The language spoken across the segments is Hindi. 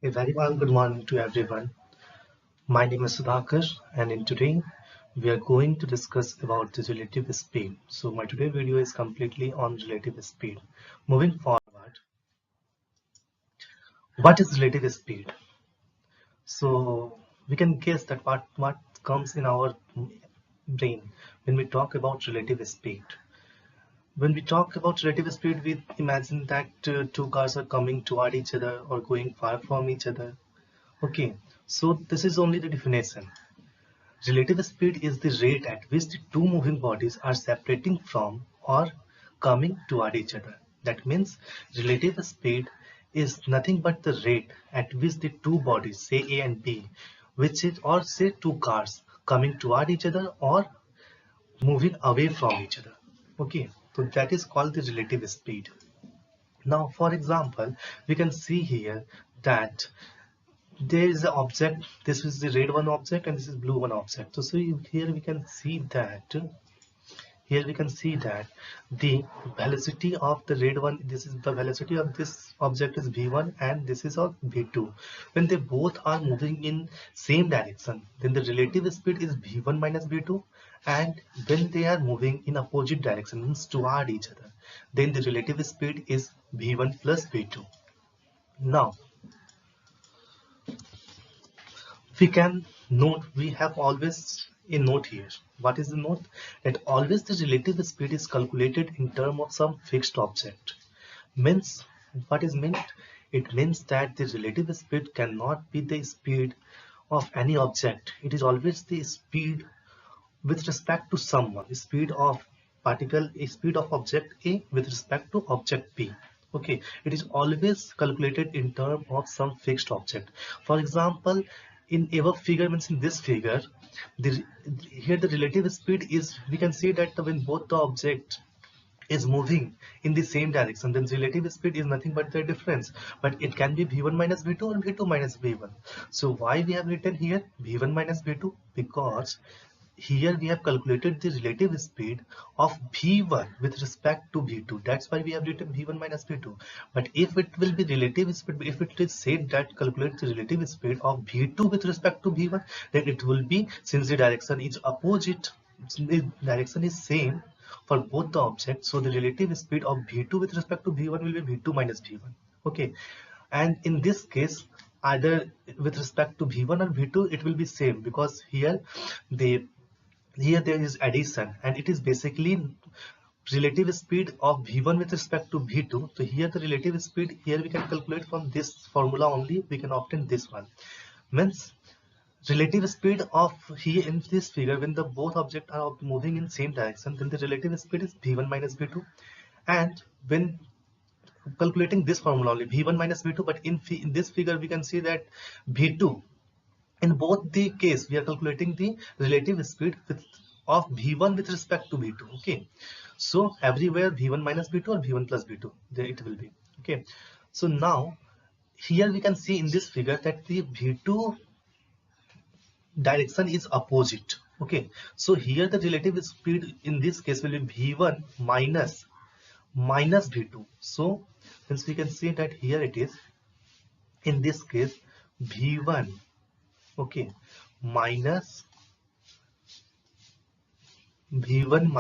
A very warm good morning to everyone. My name is Sudhakar, and in today we are going to discuss about the relative speed. So my today video is completely on relative speed. Moving forward, what is relative speed? So we can guess that what comes in our brain when we talk about relative speed. When we talk about relative speed, we imagine that two cars are coming toward each other or going far from each other. Okay, so this is only the definition. Relative speed is the rate at which the two moving bodies are separating from or coming toward each other. That means relative speed is nothing but the rate at which the two bodies, say A and B, which is or say two cars coming toward each other or moving away from each other. Okay, so that is called the relative speed. Now, for example, we can see here that there is an object. This is the red one object and this is blue one object. So here we can see that the velocity of the red one, this is the velocity of this object is v1 and this is of v2. When they both are moving in same direction, then the relative speed is v1 minus v2, and when they are moving in opposite direction, means toward each other, then the relative speed is v1 plus v2. Now we can note, we have always a note here. What is the note? That always the relative speed is calculated in terms of some fixed object. Means, what is meant? It means that the relative speed cannot be the speed of any object. It is always the speed with respect to someone, speed of particle, speed of object A with respect to object B. Okay, it is always calculated in terms of some fixed object. For example, in above figure, means in this figure, the here the relative speed is, we can see that when both the object is moving in the same direction, then relative speed is nothing but the difference, but it can be v1 minus v2 or v2 minus v1. So why we have written here v1 minus v2? Because here we have calculated the relative speed of v1 with respect to v2. That's why we have written v1 minus v2. But if it will be relative speed, if it is said that calculate the relative speed of v2 with respect to v1, then it will be, since the direction is opposite, the direction is same for both the objects, so the relative speed of v2 with respect to v1 will be v2 minus v1. Okay, and in this case, either with respect to v1 or v2, it will be same, because here there is addition and it is basically relative speed of v1 with respect to v2. So here the relative speed, here we can calculate from this formula only, we can obtain this one. Means relative speed of, here in this figure, when the both objects are moving in same direction, then the relative speed is v1 minus v2. And when calculating this formula only, v1 minus v2, but in this figure we can see that v2, in both the case we are calculating the relative speed of v1 with respect to v2. Okay, so everywhere v1 minus v2 or v1 plus v2 there it will be. Okay, so now here we can see in this figure that the v2 direction is opposite. Okay, so here the relative speed in this case will be v1 minus v2. So since we can see that here it is, in this case, v1, okay, minus v1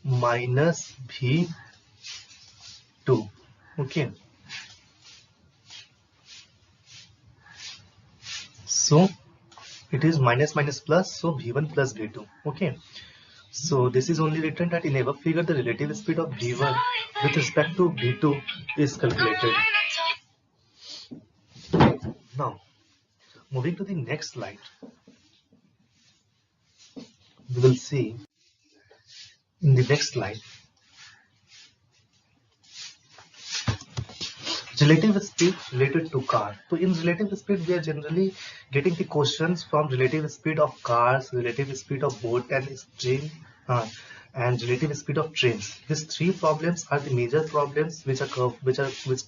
minus v2. Okay, so it is minus minus plus, so v1 plus v2. Okay, so this is only written that in above figure the relative speed of v1 with respect to v2 is calculated. Now moving to the next slide, we will see in the next slide relative speed related to car. So in relative speed, we are generally getting the questions from relative speed of cars, relative speed of boat and train, and relative speed of trains. These three problems are the major problems which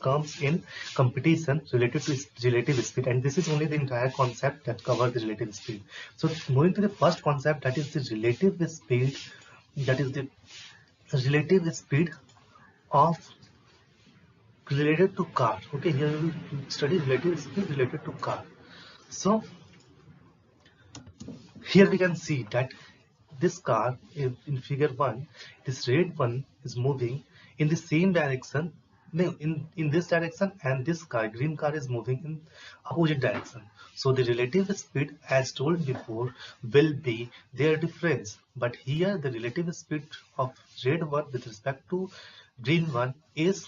comes in competition related to relative speed, and this is only the entire concept that covers the relative speed. So moving to the first concept, that is the relative speed, that is the relative speed of related to car. Okay, here we will study relative speed related to car. So here we can see that this car in figure 1, this red one is moving in the same direction, no, in this direction, and this car, green car, is moving in opposite direction. So the relative speed, as told before, will be their difference. But here the relative speed of red one with respect to green one is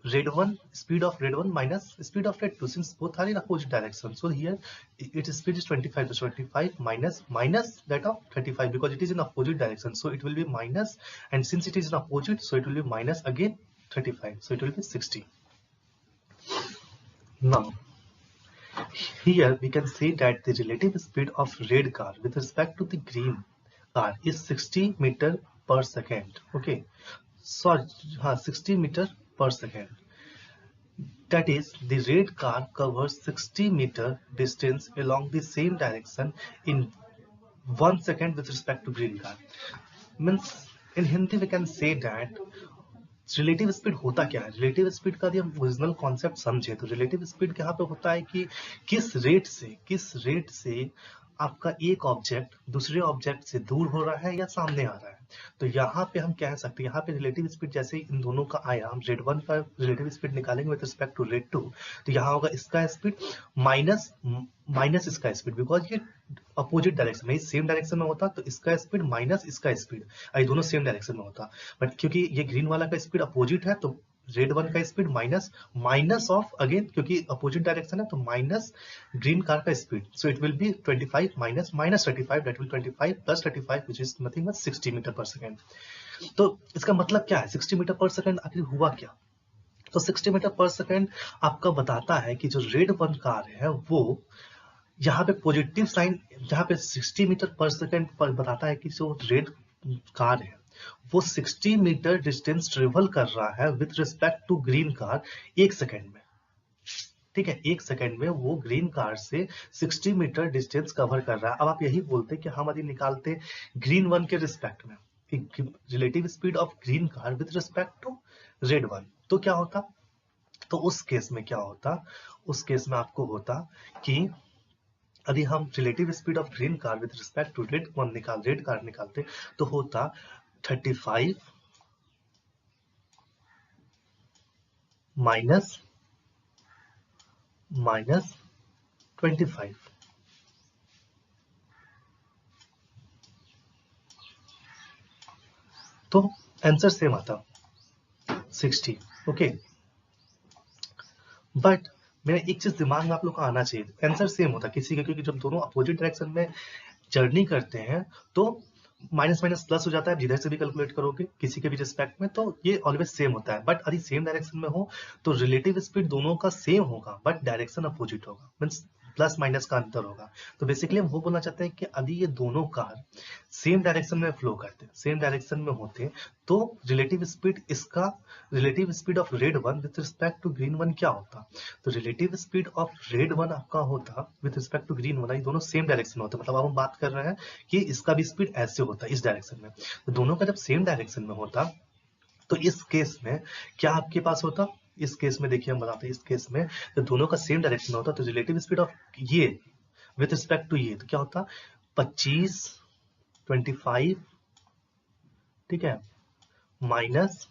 red one, speed of red one minus speed of red two, since both are in opposite direction. So here its speed is 25, so 25 minus that of 35, because it is in opposite direction, so it will be minus, and since it is in opposite, so it will be minus again 35, so it will be 60. Now here we can say that the relative speed of red car with respect to the green car is 60 meter per second. Okay, sorry, 60 meter per second. That is, the red car covers 60 meter distance along the same direction in 1 second with respect to green car. Means in Hindi we can say that relative speed होता क्या है. रिलेटिव स्पीड का यदि हम ओरिजिनल कॉन्सेप्ट समझे तो रिलेटिव स्पीड यहाँ पे होता है कि किस रेट से आपका एक ऑब्जेक्ट दूसरे ऑब्जेक्ट से दूर हो रहा है या सामने आ रहा है. तो यहाँ पे हम कह सकते हैं, यहाँ पे रिलेटिव स्पीड जैसे इन दोनों का आया, हम रेड वन का रिलेटिव स्पीड निकालेंगे with respect to red two, तो यहाँ होगा इसका स्पीड माइनस इसका स्पीड, बिकॉज ये अपोजिट डायरेक्शन में, सेम डायरेक्शन में होता तो इसका स्पीड माइनस इसका स्पीड, ये दोनों सेम डायरेक्शन में होता. बट क्योंकि ये ग्रीन वाला का स्पीड अपोजिट है तो रेड वन का स्पीड माइनस ऑफ, अगेन क्योंकि अपोजिट डायरेक्शन है तो माइनस ग्रीन कार का speed. So it will be 25 minus 35, that will 25 plus 35 which is nothing but 60 metre per second. तो इसका मतलब क्या है, 60 मीटर पर सेकंड आखिर हुआ क्या. तो 60 मीटर पर सेकंड आपका बताता है कि जो रेड वन कार है वो यहाँ पे पॉजिटिव साइन, जहाँ पे 60 मीटर पर सेकंड पर बताता है कि जो रेड कार है वो 60 मीटर डिस्टेंस ट्रेवल कर रहा है with respect to green car 1 second में. ठीक है, 1 सेकेंड में वो ग्रीन कार से 60 मीटर डिस्टेंस कवर कर रहा है. अब आप यही बोलते कि हम यदि निकालते ग्रीन वन के रिस्पेक्ट में relative speed of green car with respect to red one, तो क्या होता. तो उस केस में क्या होता, उस केस में आपको होता कि यदि हम relative speed of green car with respect to red car निकालते तो होता 35 माइनस 25. तो आंसर सेम आता 60. ओके, बट मेरा एक चीज दिमाग में आप लोग को आना चाहिए, आंसर सेम होता किसी का, क्योंकि जब दोनों अपोजिट डायरेक्शन में जर्नी करते हैं तो माइनस माइनस प्लस हो जाता है. जिधर से भी कैलकुलेट करोगे किसी के भी रिस्पेक्ट में तो ये ऑलवेज सेम होता है. बट यदि सेम डायरेक्शन में हो तो रिलेटिव स्पीड दोनों का सेम होगा बट डायरेक्शन अपोजिट होगा, मीन्स प्लस माइनस का अंतर होगा. तो बेसिकली हम वो बोलना चाहते हैं कि यदि ये दोनों कार सेम डायरेक्शन में फ्लो करते, सेम डायरेक्शन में होते, तो relative speed of red one with respect to green one क्या होता. तो relative speed of red one आपका होता with respect to green one, ये दोनों सेम डायरेक्शन में होते. मतलब अब हम बात कर रहे हैं कि इसका भी स्पीड ऐसे होता इस डायरेक्शन में. तो दोनों का जब सेम डायरेक्शन में होता तो इस केस में क्या आपके पास होता, इस केस में देखिए हम बताते हैं, इस केस में जब दोनों का सेम डायरेक्शन होता तो रिलेटिव स्पीड ऑफ ये विथ रिस्पेक्ट टू ये तो क्या होता 25 25, ठीक है, माइनस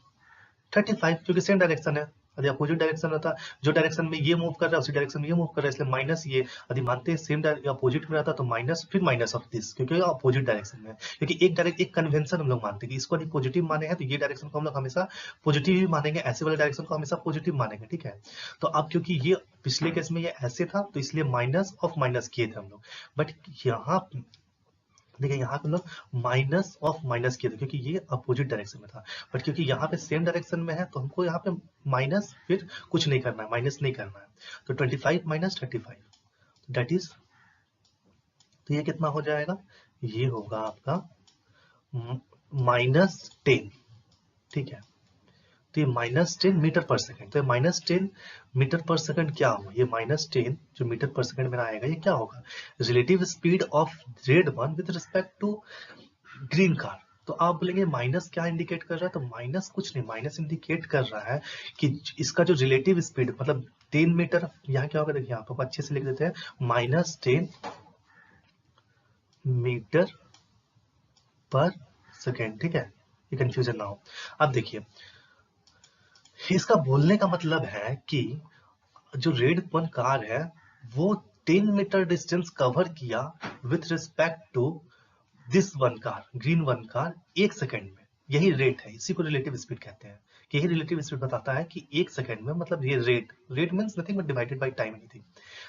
35, क्योंकि सेम डायरेक्शन है. यदि अपोजिट डायरेक्शन होता, जो डायरेक्शन में ये मूव कर रहा है उसी डायरेक्शन में ये मूव कर रहा है, इसलिए माइनस ये. यदि मानते हैं सेम अपोजिट में रहता तो माइनस, फिर माइनस ऑफ दिस, क्योंकि अपोजिट डायरेक्शन में. क्योंकि एक कन्वेंशन हम लोग मानते हैं कि इसको यदि पॉजिटिव माने हैं तो ये डायरेक्शन को हम लोग हमेशा पॉजिटिव ही मानेंगे, ऐसे वाले डायरेक्शन को हमेशा पॉजिटिव मानेंगे. ठीक है, तो अब क्योंकि ये पिछले केस में ये ऐसे था तो इसलिए माइनस ऑफ माइनस किए थे हम लोग. बट यहाँ देखिए यहाँ पे लोग माइनस ऑफ माइनस किए थे क्योंकि ये अपोजिट डायरेक्शन में था. बट क्योंकि यहाँ पे सेम डायरेक्शन में है तो हमको यहाँ पे माइनस फिर कुछ नहीं करना है, माइनस नहीं करना है. तो 25 माइनस 35 दैट इज, तो ये कितना हो जाएगा, ये होगा आपका -10. ठीक है, तो ये -10 मीटर पर सेकंड. तो -10 मीटर पर सेकंड क्या होगा, ये -10 जो मीटर पर सेकंड मेरा आएगा ये क्या होगा, relative speed of red one with respect to green car. तो आप बोलेंगे माइनस क्या इंडिकेट कर रहा है, तो माइनस कुछ नहीं, माइनस इंडिकेट कर रहा है कि इसका जो रिलेटिव स्पीड मतलब 10 मीटर, यहाँ क्या होगा देखिए, यहाँ पर अच्छे से लिख देते हैं, -10 मीटर पर सेकेंड, ठीक है, ये कंफ्यूजन ना हो। अब देखिए, इसका बोलने का मतलब है कि जो रेड वन कार है वो 10 मीटर डिस्टेंस कवर किया with respect to this one car, green one car, 1 second में। यही रेट है, इसी को रिलेटिव स्पीड कहते हैं, कि यही रिलेटिव स्पीड बताता है कि 1 सेकेंड में, मतलब ये rate means nothing but divided by time anything.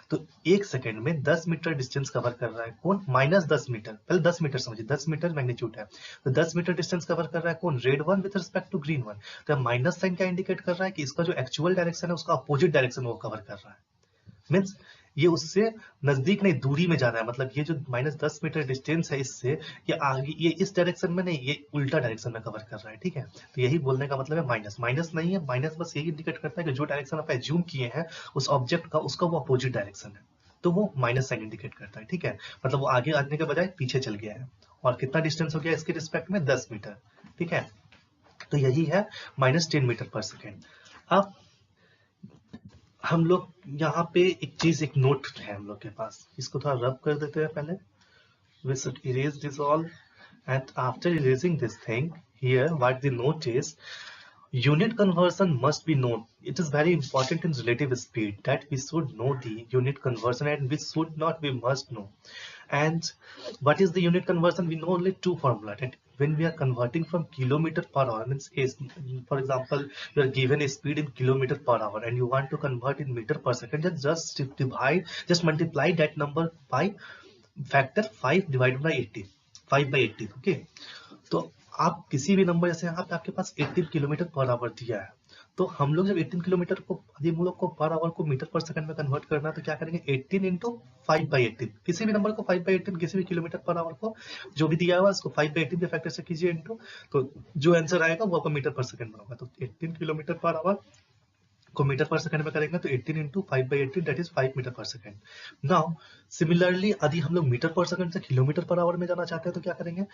तो 1 सेकेंड में 10 मीटर डिस्टेंस कवर कर रहा है कौन, -10 मीटर, पहले 10 मीटर समझिए, 10 मीटर मैग्नीट्यूड है, तो 10 मीटर डिस्टेंस कवर कर रहा है कौन, red one with respect to green one. तो माइनस साइन क्या इंडिकेट कर रहा है कि इसका जो एक्चुअल डायरेक्शन है उसका अपोजिट डायरेक्शन वो कवर कर रहा है, मीन्स ये उससे नजदीक नहीं, दूरी में जा रहा है, मतलब ये जो -10 मीटर डिस्टेंस है इससे, ये आगे, ये इस डायरेक्शन में नहीं, ये उल्टा डायरेक्शन में कवर कर रहा है, ठीक है। तो यही बोलने का मतलब है माइनस, माइनस नहीं है, माइनस बस यही इंडिकेट करता है कि जो डायरेक्शन आप एज्यूम किए हैं उस ऑब्जेक्ट का, उसका वो अपोजिट डायरेक्शन है, तो वो माइनस साइन इंडिकेट करता है, ठीक है, मतलब वो आगे आने के बजाय पीछे चल गया है। और कितना डिस्टेंस हो गया इसके रिस्पेक्ट में, 10 मीटर, ठीक है। तो यही है -10 मीटर पर सेकेंड। अब हम लोग यहाँ पे एक चीज, एक नोट है हम लोग के पास, इसको थोड़ा रब कर देते हैं पहले। We should erase this all, and after erasing this thing, here what the note is, unit conversion must be known. It is very important in relative speed that we should know the unit conversion, and we should not, we must know. And what is the unit conversion? We know only two formula, that when we are converting from kilometer per hour, means is, for example, you are given a speed in kilometer per hour and you want to convert in meter per second, just divide, just multiply that number by factor 5 divided by 80, 5 by 80, okay. तो आप किसी भी नंबर, जैसे यहाँ पे आपके पास 18 किलोमीटर पर आवर दिया है, तो हम लोग जब 18 किलोमीटर को, यदि हम लोग को पर आवर को मीटर पर सेकंड में कन्वर्ट करना है, तो क्या करेंगे, 18 इंटू 5 बाई 18, किसी भी नंबर को 5 बाई 18, किसी भी किलोमीटर पर आवर को जो भी दिया हुआ उसको 5 बाई 18 के फैक्टर से कीजिए इंटू, तो जो आंसर आएगा वो आपका मीटर पर सेकंड में होगा। तो 18 किलोमीटर पर आवर को मीटर पर सेकंड में करेंगे तो 18 into 5 by 18, that is 5 metre per second. Now similarly यदि हम लोग मीटर पर सेकंड से किलोमीटर पर आवर में जाना चाहते हैं तो क्या करेंगे,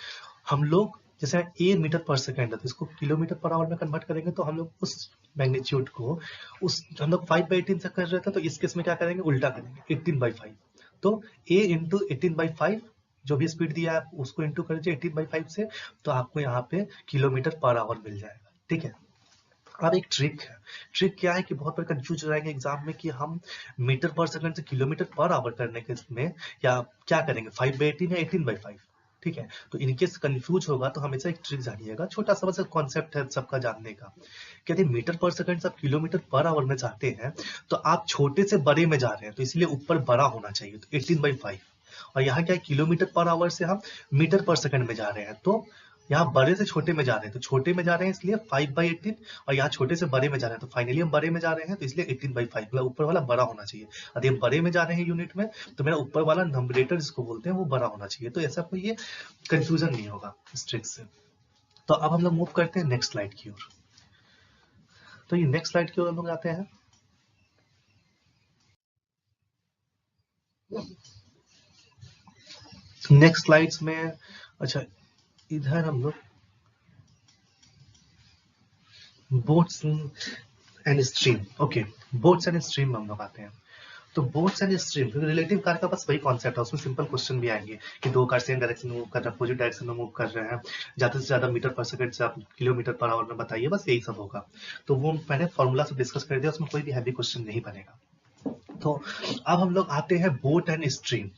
हम लोग जैसे ए मीटर पर सेकंड है तो इसको किलोमीटर पर आवर में कन्वर्ट करेंगे, तो हम लोग उस मैग्नीट्यूड को, उस हम लोग 5 बाई 18 से कर रहे थे, तो इस केस में क्या करेंगे, उल्टा करेंगे, 18 बाई 5। तो ए इंटू 18 बाई 5, जो भी स्पीड दिया है उसको इंटू कर दीजिए 18 बाई 5 से, तो आपको यहाँ पे किलोमीटर पर आवर मिल जाएगा, ठीक है। अब एक ट्रिक है, ट्रिक क्या है कि बहुत बार कंफ्यूज हो जाएंगे एग्जाम में कि हम मीटर पर सेकंड से किलोमीटर पर आवर करने के इसमें या क्या करेंगे, 5 बाई 18 या 18 बाई 5, ठीक है। तो इनकेस कंफ्यूज होगा तो हमेशा एक ट्रिक जानिएगा, छोटा सा बस कॉन्सेप्ट है सबका जानने का। कहते हैं मीटर पर सेकंड से आप किलोमीटर पर आवर में जाते हैं तो आप छोटे से बड़े में जा रहे हैं, तो इसलिए ऊपर बड़ा होना चाहिए, तो 18 बाई 5। और यहाँ क्या है, किलोमीटर पर आवर से हम मीटर पर सेकंड में जा रहे हैं, तो यहाँ बड़े से छोटे में जा रहे हैं, तो छोटे में जा रहे हैं इसलिए 5 बाई 18, और यहाँ छोटे से बड़े में जा रहे हैं, तो फाइनली हम बड़े में जा रहे हैं, तो इसलिए 18 बाई 5, मतलब ऊपर वाला बड़ा होना चाहिए। यदि हम बड़े में जा रहे हैं यूनिट में, तो मेरा ऊपर वाला नंबरेटर जिसको बोलते हैं वो बड़ा होना चाहिए, तो ऐसा कोई ये कंफ्यूजन नहीं होगा इस ट्रिक से। तो अब हम लोग मूव करते हैं नेक्स्ट स्लाइड की ओर। तो ये नेक्स्ट स्लाइड की ओर हम लोग आते हैं। नेक्स्ट स्लाइड्स में, अच्छा इधर हम लोग boats and stream, okay, boats and stream में हम लोग आते हैं। तो बोट्स एंड स्ट्रीम, क्योंकि रिलेटिव कार का बस वही कॉन्सेप्ट है, उसमें सिंपल क्वेश्चन भी आएंगे कि दो कार सेम डायरेक्शन में मूव कर रहे हैं, अपोजिट डायरेक्शन में मूव कर रहे हैं, ज्यादा से ज्यादा मीटर पर सेकंड से आप किलोमीटर पर आवर में बताइए, बस यही सब होगा। तो वो मैंने फॉर्मूला से डिस्कस कर दिया, उसमें कोई भी हैवी क्वेश्चन नहीं बनेगा। तो अब हम लोग आते हैं बोट एंड स्ट्रीम।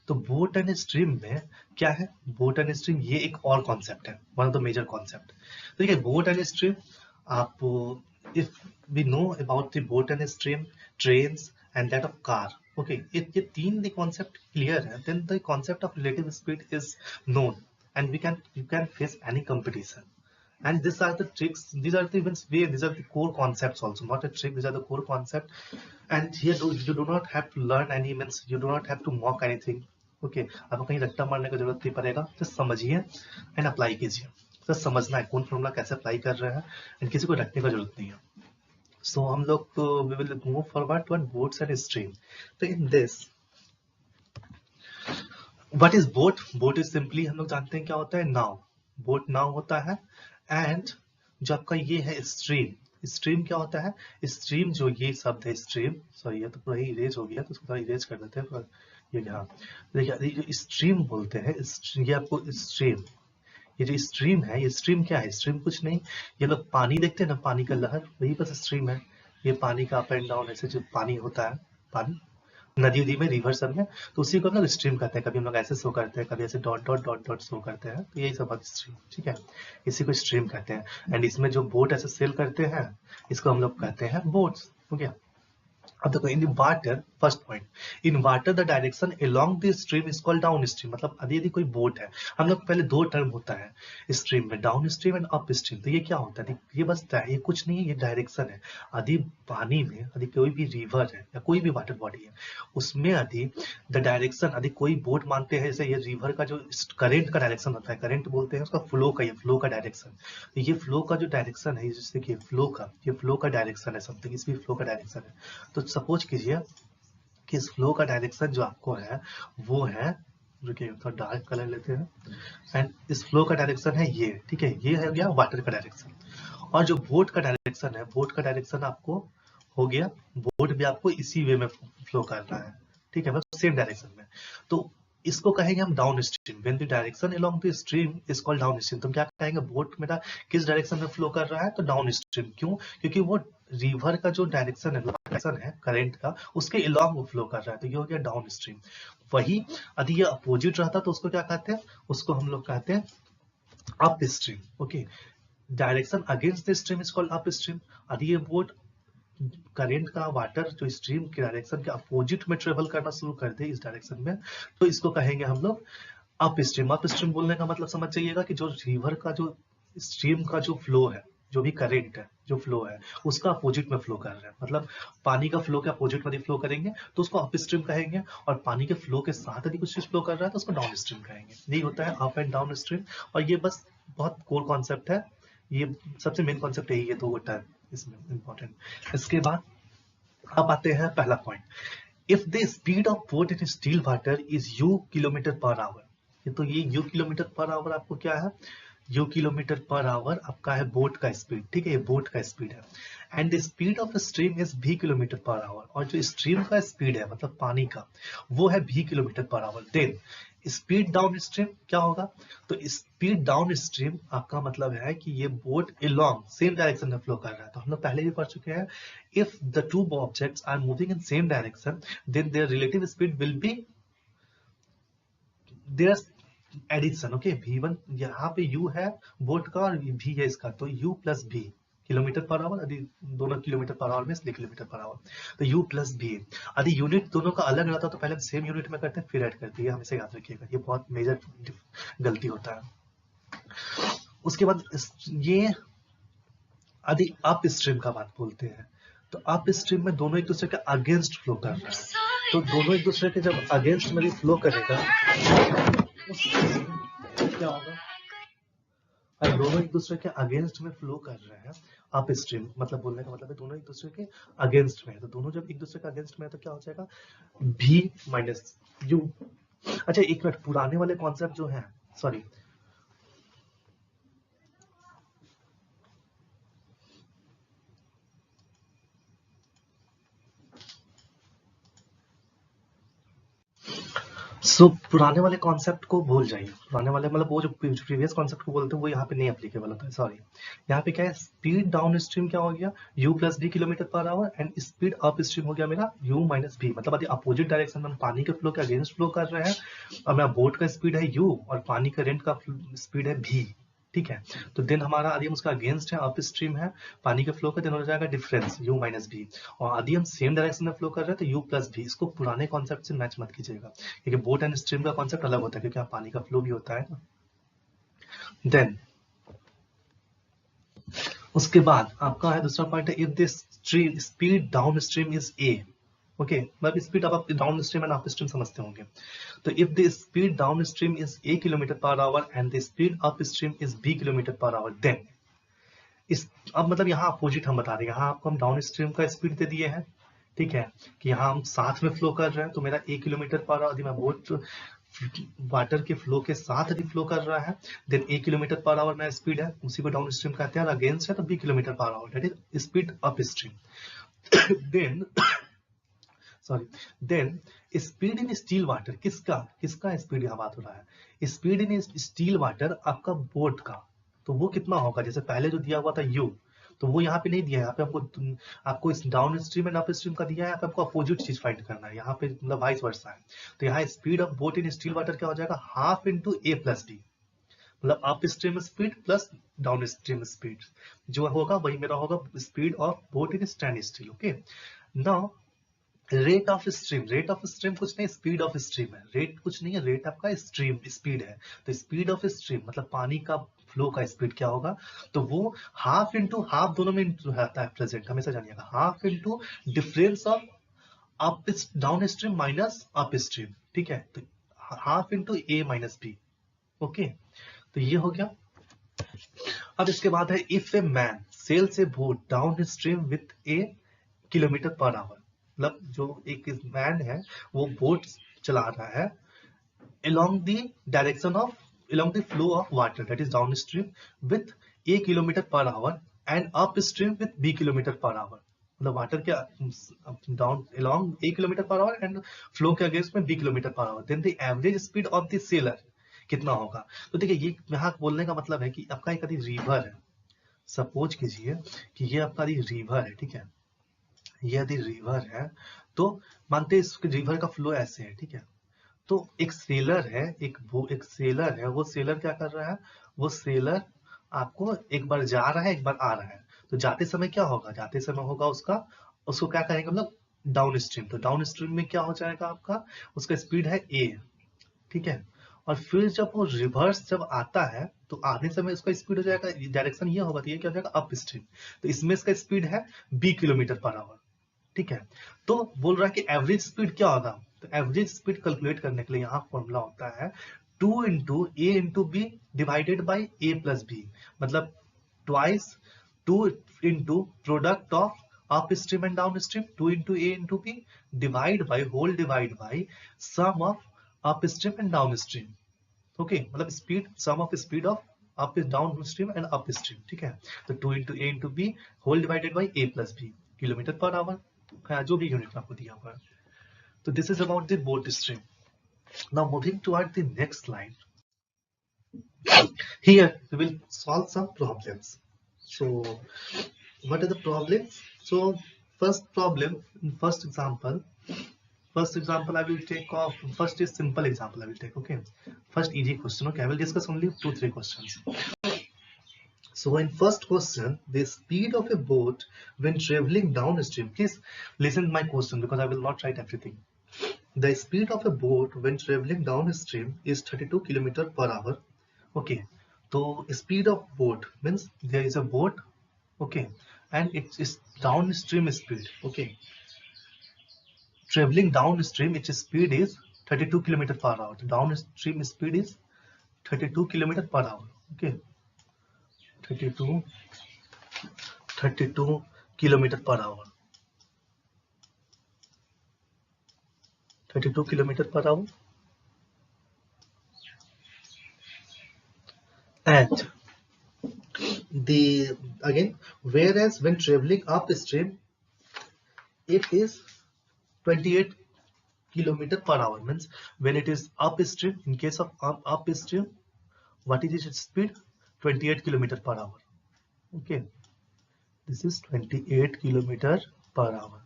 तो बोट एंड स्ट्रीम में क्या है, बोट एंड स्ट्रीम ये एक और कॉन्सेप्ट है, one of the major concept. तो देखिए बोट एंड स्ट्रीम, आप if we know about the boat and stream, trains and that of car, okay, if ये तीन the concept clear है, then the concept of relative speed is known and you can face any competition. And these are the tricks, these are the events where these are the core concepts also, not a trick, these are the core concept. And here you do not have to learn any, means you do not have to mock anything, okay, आपको कहीं रट्टा मारने की जरूरत नहीं पड़ेगा, just समझिए एंड अप्लाई कीजिए, बस समझना है कौन फॉर्मूला कैसे अप्लाई कर रहे हैं, एंड किसी को रटने की जरूरत नहीं है। सो हम लोग we will move forward to boats and stream. तो in this what is boat, boat is simply, हम लोग जानते हैं क्या होता है, नाव, बोट नाव होता है, एंड जो आपका ये है स्ट्रीम, स्ट्रीम क्या होता है, स्ट्रीम जो ये शब्द है स्ट्रीम, सॉरी ये तो पूरा ही इरेज हो गया तो उसको थोड़ा इरेज कर देते हैं, पर ये यहाँ देखिए ये जो स्ट्रीम बोलते हैं, ये आपको स्ट्रीम, ये जो स्ट्रीम है, ये स्ट्रीम क्या है, स्ट्रीम कुछ नहीं, ये लोग पानी देखते हैं ना, पानी का लहर, वही बस स्ट्रीम है। ये पानी का अप एंड डाउन ऐसे जो पानी होता है, पानी नदी उदी में, रिवर सब में, तो उसी को हम लोग स्ट्रीम कहते हैं। कभी हम लोग ऐसे शो करते हैं, कभी ऐसे dot dot dot dot show करते हैं, तो यही सब बात स्ट्रीम, ठीक है, इसी को स्ट्रीम कहते हैं। एंड इसमें जो बोट ऐसे सेल करते हैं, इसको हम लोग कहते हैं बोट्स, हो गया। अब देखो in water, first point, in water the direction along the stream is called down stream. मतलब यदि कोई बोट है, हम लोग पहले दो टर्म होता है स्ट्रीम में, down stream and up stream. तो ये क्या होता है, ये बस ये कुछ नहीं है, ये डायरेक्शन है। यदि पानी में यदि कोई भी रिवर है या कोई भी वाटर बॉडी है, उसमें यदि द डायरेक्शन, यदि कोई बोट मानते हैं जैसे ये रिवर का जो करेंट का डायरेक्शन होता है, करेंट बोलते हैं उसका फ्लो का, ये फ्लो का डायरेक्शन, तो ये फ्लो का जो डायरेक्शन है, जैसे कि फ्लो का, ये फ्लो का डायरेक्शन है समथिंग, इस भी फ्लो का डायरेक्शन है। तो सपोज कीजिए कि इस फ्लो का डायरेक्शन जो आपको है वो है, रुकिए थोड़ा डार्क कलर लेते हैं, एंड इस फ्लो का डायरेक्शन है ये, ठीक है, ये है गया वाटर का डायरेक्शन। और जो बोट का डायरेक्शन है, बोट का डायरेक्शन आपको हो गया, बोट भी आपको इसी वे में फ्लो कर रहा है, ठीक है, बस सेम डायरेक्शन में। तो इसको कहेंगे हम down stream, when the direction along the stream is called down stream. तो क्या कहेंगे, बोट मेरा किस डायरेक्शन में फ्लो कर रहा है, तो डाउन स्ट्रीम। क्यों, क्योंकि वो रिवर का जो डायरेक्शन है करंट का, उसके अलोंग वो फ्लो कर रहा है, तो ये हो गया डाउन स्ट्रीम। वही यदि ये अपोजिट रहता तो उसको क्या कहते हैं, उसको हम लोग कहते हैं up stream, okay. Direction against the stream is called up stream. यदि ये बोट करेंट का वाटर जो स्ट्रीम के डायरेक्शन के अपोजिट में ट्रेवल करना शुरू कर दे इस डायरेक्शन में, तो इसको कहेंगे हम लोग अप स्ट्रीम। अप स्ट्रीम बोलने का मतलब समझ जाइएगा कि जो रिवर का जो स्ट्रीम का जो फ्लो है, जो भी करंट है, जो फ्लो है, उसका अपोजिट में फ्लो कर रहा है। मतलब पानी का फ्लो के अपोजिट में फ्लो करेंगे तो उसको अप स्ट्रीम कहेंगे, और पानी के फ्लो के साथ यदि कुछ चीज फ्लो कर रहा है तो उसको डाउन स्ट्रीम कहेंगे। यही होता है अप एंड डाउन स्ट्रीम, और ये बस बहुत कोर कॉन्सेप्ट है, ये सबसे मेन कॉन्सेप्ट यही है, दो टर्म इसमें इंपॉर्टेंट। इसके बाद अब आते हैं पहला point, if the speed of boat in still water is u kilometre per hour. तो ये u किलोमीटर पर आवर आपको क्या है, u किलोमीटर पर आवर आपका है बोट का स्पीड, ठीक है, ये बोट का स्पीड है। And the speed of stream is v kilometre per our, और जो स्ट्रीम का स्पीड है मतलब पानी का, वो है v kilometre per hour. Then speed down stream क्या होगा, तो स्पीड डाउन स्ट्रीम आपका मतलब है कि ये बोट अलोंग सेम डायरेक्शन में फ्लो कर रहा है। तो हम लोग पहले भी पढ़ चुके हैं, if the two objects are moving in same direction then their relative speed will be their addition, okay. v1 यहाँ पे u है बोट का और v है इसका, तो u plus v kilometre per our, यदि दोनों किलोमीटर पर आवर में इसलिए किलोमीटर पर आवर, तो u प्लस v। यदि यूनिट दोनों का अलग रहता तो पहले सेम यूनिट में करते हैं फिर ऐड करते हैं, हमेशा याद रखिएगा, ये बहुत मेजर गलती होता है। उसके बाद ये यदि अप स्ट्रीम का बात बोलते हैं, तो अप स्ट्रीम में दोनों एक दूसरे के अगेंस्ट फ्लो कर रहा है, तो दोनों एक दूसरे के जब अगेंस्ट में भी फ्लो करेगा क्या होगा, और दोनों एक दूसरे के अगेंस्ट में फ्लो कर रहे हैं अप स्ट्रीम, मतलब बोलने का मतलब है दोनों एक दूसरे के अगेंस्ट में है, तो दोनों जब एक दूसरे के अगेंस्ट में है तो क्या हो जाएगा, v माइनस u। अच्छा एक मिनट, पुराने वाले कॉन्सेप्ट जो है, सॉरी पुराने वाले कॉन्सेप्ट को भूल जाइए, पुराने वाले मतलब वो जो प्रीवियस कॉन्सेप्ट को बोलते हैं वो यहाँ पे नहीं एप्लीकेबल होता है, सॉरी। यहाँ पे क्या है, स्पीड डाउन स्ट्रीम क्या हो गया, u plus v kilometre per hour, and speed up stream हो गया मेरा u माइनस v। मतलब यदि अपोजिट डायरेक्शन में पानी के फ्लो के अगेंस्ट फ्लो कर रहे हैं, और मेरा बोट का स्पीड है u और पानी करंट का स्पीड है v, ठीक है, तो देन हमारा यदि हम उसका अगेंस्ट है अप स्ट्रीम है पानी के फ्लो का, देन हो जाएगा डिफरेंस u माइनस v। और यदि हम सेम डायरेक्शन में फ्लो कर रहे हैं तो u प्लस v। इसको पुराने कॉन्सेप्ट से मैच मत कीजिएगा, क्योंकि बोट एंड स्ट्रीम का कॉन्सेप्ट अलग होता है, क्योंकि पानी का फ्लो भी होता है ना। देन उसके बाद आपका है दूसरा पॉइंट है, if this speed down stream is a, okay, मतलब स्पीड आप down stream and up stream समझते होंगे। तो if the speed down stream is a kilometre per hour and the speed up stream is b kilometre per hour, then इस अब मतलब यहाँ अपोजिट हम बता रहे हैं, यहाँ आपको हम डाउन स्ट्रीम का स्पीड दे दिए हैं, ठीक है, कि यहाँ हम साथ में फ्लो कर रहे हैं, तो मेरा 1 किलोमीटर पर आवर, यदि मैं बोट वाटर के फ्लो के साथ यदि फ्लो कर रहा है, then A kilometre per our में स्पीड है, उसी को डाउन स्ट्रीम कहते हैं। अगेंस्ट है तो B kilometre per hour, that is speed up stream. Then sorry, then speed in still water, किसका किसका स्पीड यहाँ बात हो रहा है, स्पीड इन स्टील वाटर आपका बोट का, तो वो कितना होगा, जैसे पहले जो दिया हुआ था यू, तो वो यहाँ पे नहीं दिया है, यहाँ पे आपको इस down stream and up stream का दिया है, यहाँ पे आपको अपोजिट चीज फाइंड करना है, यहाँ पे मतलब वाइस वर्सा है। तो यहाँ speed of boat in still water क्या हो जाएगा, हाफ इंटू ए प्लस बी, मतलब up stream speed plus down stream speed, जो होगा वही मेरा होगा speed of boat in stand steel. Okay, now rate of stream कुछ नहीं, स्पीड ऑफ स्ट्रीम है, रेट कुछ नहीं है, रेट आपका स्ट्रीम स्पीड है, तो स्पीड ऑफ स्ट्रीम मतलब पानी का फ्लो का स्पीड क्या होगा, तो वो हाफ इंटू हाफ, दोनों में रहता है प्रेजेंट, हमेशा जानिएगा, half into difference of up down stream minus up stream, ठीक है, तो half into a minus b. Okay, तो ये हो गया। अब इसके बाद है if a man sails a boat down stream with a kilometre per hour, मतलब जो एक मैन है वो बोट चला रहा है along the direction of along the flow of water, that is downstream with a kilometer per hour and upstream with b kilometer per hour, मतलब वाटर के down along a kilometre per hour and flow के अगेंस्ट में b kilometre per hour, then the average speed of the sailor कितना होगा। तो देखिए ये यहाँ बोलने का मतलब है कि आपका एक रिवर है, सपोज कीजिए कि ये आपका रिवर है, ठीक है, ये यदि रिवर है तो मानते हैं इस रिवर का फ्लो ऐसे है, ठीक है, तो एक सेलर है, एक सेलर है, वो सेलर क्या कर रहा है, वो सेलर आपको एक बार जा रहा है एक बार आ रहा है, तो जाते समय क्या होगा, जाते समय होगा उसको क्या करेंगे मतलब डाउन स्ट्रीम, तो डाउन स्ट्रीम में क्या हो जाएगा आपका, उसका स्पीड है ए, ठीक है, और फिर जब वो रिवर्स जब आता है तो आने समय उसका स्पीड हो जाएगा, डायरेक्शन ये होगा, तो ये क्या हो जाएगा अप स्ट्रीम, तो इसमें इसका स्पीड है बी किलोमीटर पर आवर, ठीक है, तो बोल रहा है कि एवरेज स्पीड क्या होगा, तो एवरेज स्पीड कैलकुलेट करने के लिए यहाँ फॉर्मूला होता है 2 into a into b divided by a plus b, मतलब twice 2 into product of up stream and down stream, 2 into a into b divide by whole divide by sum of up stream and down stream. Okay, मतलब speed sum of speed of up down stream and up stream, ठीक है, तो 2 into a into b whole divided by a plus b, kilometre per our, जो भी यूनिट आपको दिया हुआ है। तो this is about the boat stream. Now moving toward the next slide, here we will solve some problems. So what are the problems? So first problem, first example I will take off, first is simple example I will take, okay, first easy question, okay, I will discuss only 2-3 questions. So in first question, the speed of a boat when traveling downstream, please listen my question because I will not write everything. The speed of a boat when traveling downstream is 32 km per hour. Okay, so speed of boat means there is a boat, okay, and it is downstream speed, okay, traveling downstream, its speed is 32 km per hour. The downstream speed is 32 km per hour, okay, 32 km per hour, 32 km per hour, and the again, whereas when traveling upstream it is 28 km per hour, means when it is upstream, in case of upstream, what is its speed, 28 km per hour, okay, this is 28 km per hour,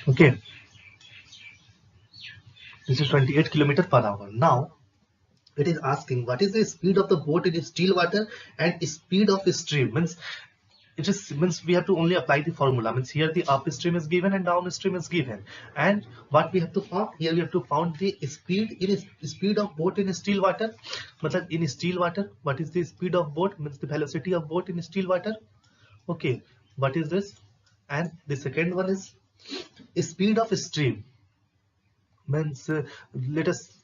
okay, this is 28 km per hour. Now it is asking what is the speed of the boat in still water and speed of stream, means it is means we have to only apply the formula, means here the upstream is given and downstream is given, and what we have to find here, we have to find the speed of boat in still water, matlab in still water what is the speed of boat, means the velocity of boat in still water, okay, what is this, and the second one is speed of stream, means let us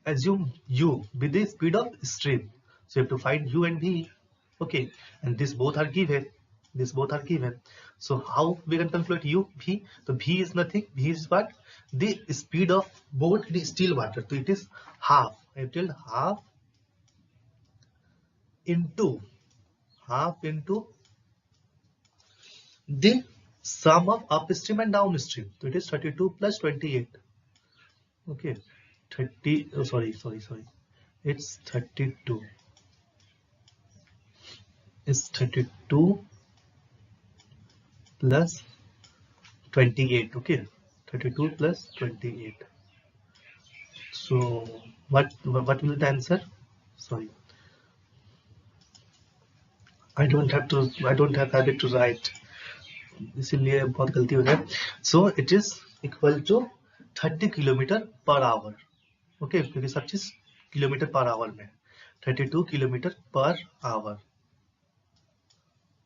assume u with the speed of stream, so you have to find u and v, okay, and this both are given, These both are given. So how we can calculate u v? So v is nothing. V is what? The speed of boat in still water. So it is half. I tell into half into the sum of upstream and downstream. So it is 32 plus 28. Okay, 30. Oh, sorry. It's 32. It's 32 plus 28. Okay, 32 plus 28. So what will the answer? Sorry, I don't have habit to write. इसीलिए बहुत गलती हो रहा है. So it is equal to 30 kilometre per our. Okay, क्योंकि सब चीज किलोमीटर पर आवर में 32 kilometre per our.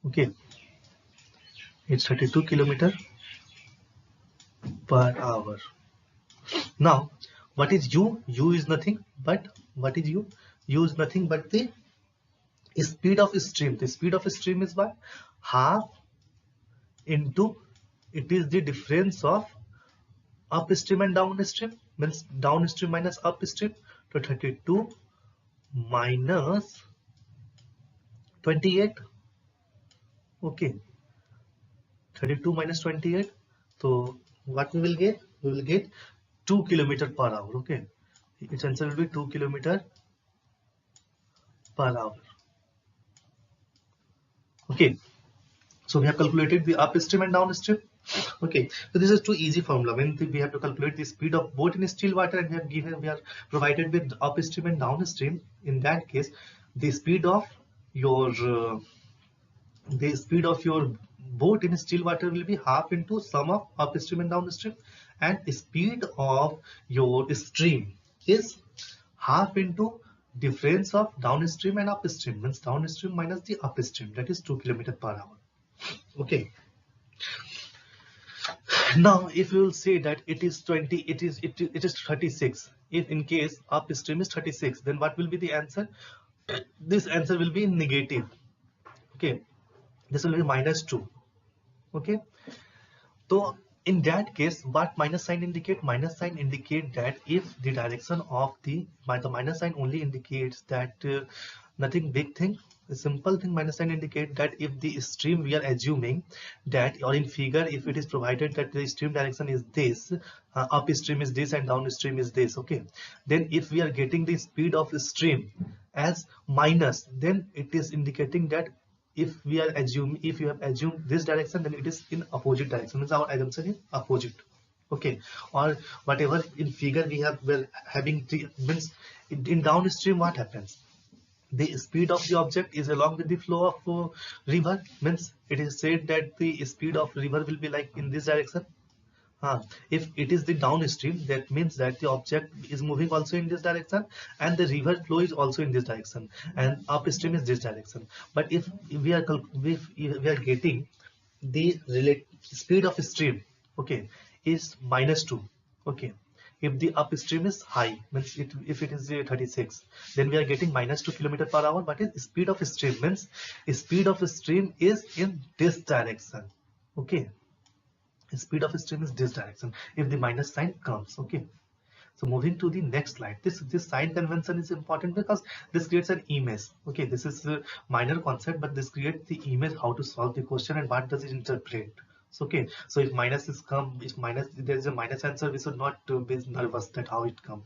Okay, it's 32 kilometer per hour. Now what is u? U is nothing but what is u? U is nothing but the speed of stream. The speed of stream is what? Half into, it is the difference of upstream and downstream, means downstream minus upstream. So 32 minus 28. Okay, 32 minus 28. So what we will get? We will get 2 kilometer per hour. Okay, its answer will be 2 kilometer per hour. Okay, so we have calculated the upstream and downstream. Okay, so this is too easy formula. When we have to calculate the speed of boat in still water and we are provided with upstream and downstream. In that case, the speed of your boat in still water will be half into sum of upstream and downstream, and speed of your stream is half into difference of downstream and upstream, means downstream minus the upstream, that is 2 kilometer per hour. Okay, now if you will say that it is 20, it is 36. If in case upstream is 36, then what will be the answer? This answer will be negative. Okay, this will be -2. Okay, so in that case, what minus sign indicate? Minus sign indicate that if the direction of the minus sign only indicates that nothing big thing. A simple thing, minus sign indicate that if the stream, we are assuming that, or in figure, if it is provided that the stream direction is this, upstream is this and downstream is this. Okay, then if we are getting the speed of the stream as minus, then it is indicating that if we are assuming, if you have assumed this direction, then it is in opposite direction, means our assumption is opposite. Okay, or whatever in figure we have, we're having the, means in downstream what happens? The speed of the object is along with the flow of river, means it is said that the speed of river will be like in this direction. If it is the downstream, that means that the object is moving also in this direction and the river flow is also in this direction, and upstream is this direction. But if we are getting the speed of stream, okay, is -2. Okay, if the upstream is high, means if it is 36, then we are getting -2 kilometer per hour. But is speed of stream, means speed of stream is in this direction. Okay, speed of stream is this direction if the minus sign comes. Okay, so moving to the next slide, this sign convention is important because this creates an image. Okay, this is a minor concept, but this creates the image how to solve the question and what does it interpret. So okay, so if minus is come, if minus, there is a minus answer, we should not be nervous that how it comes.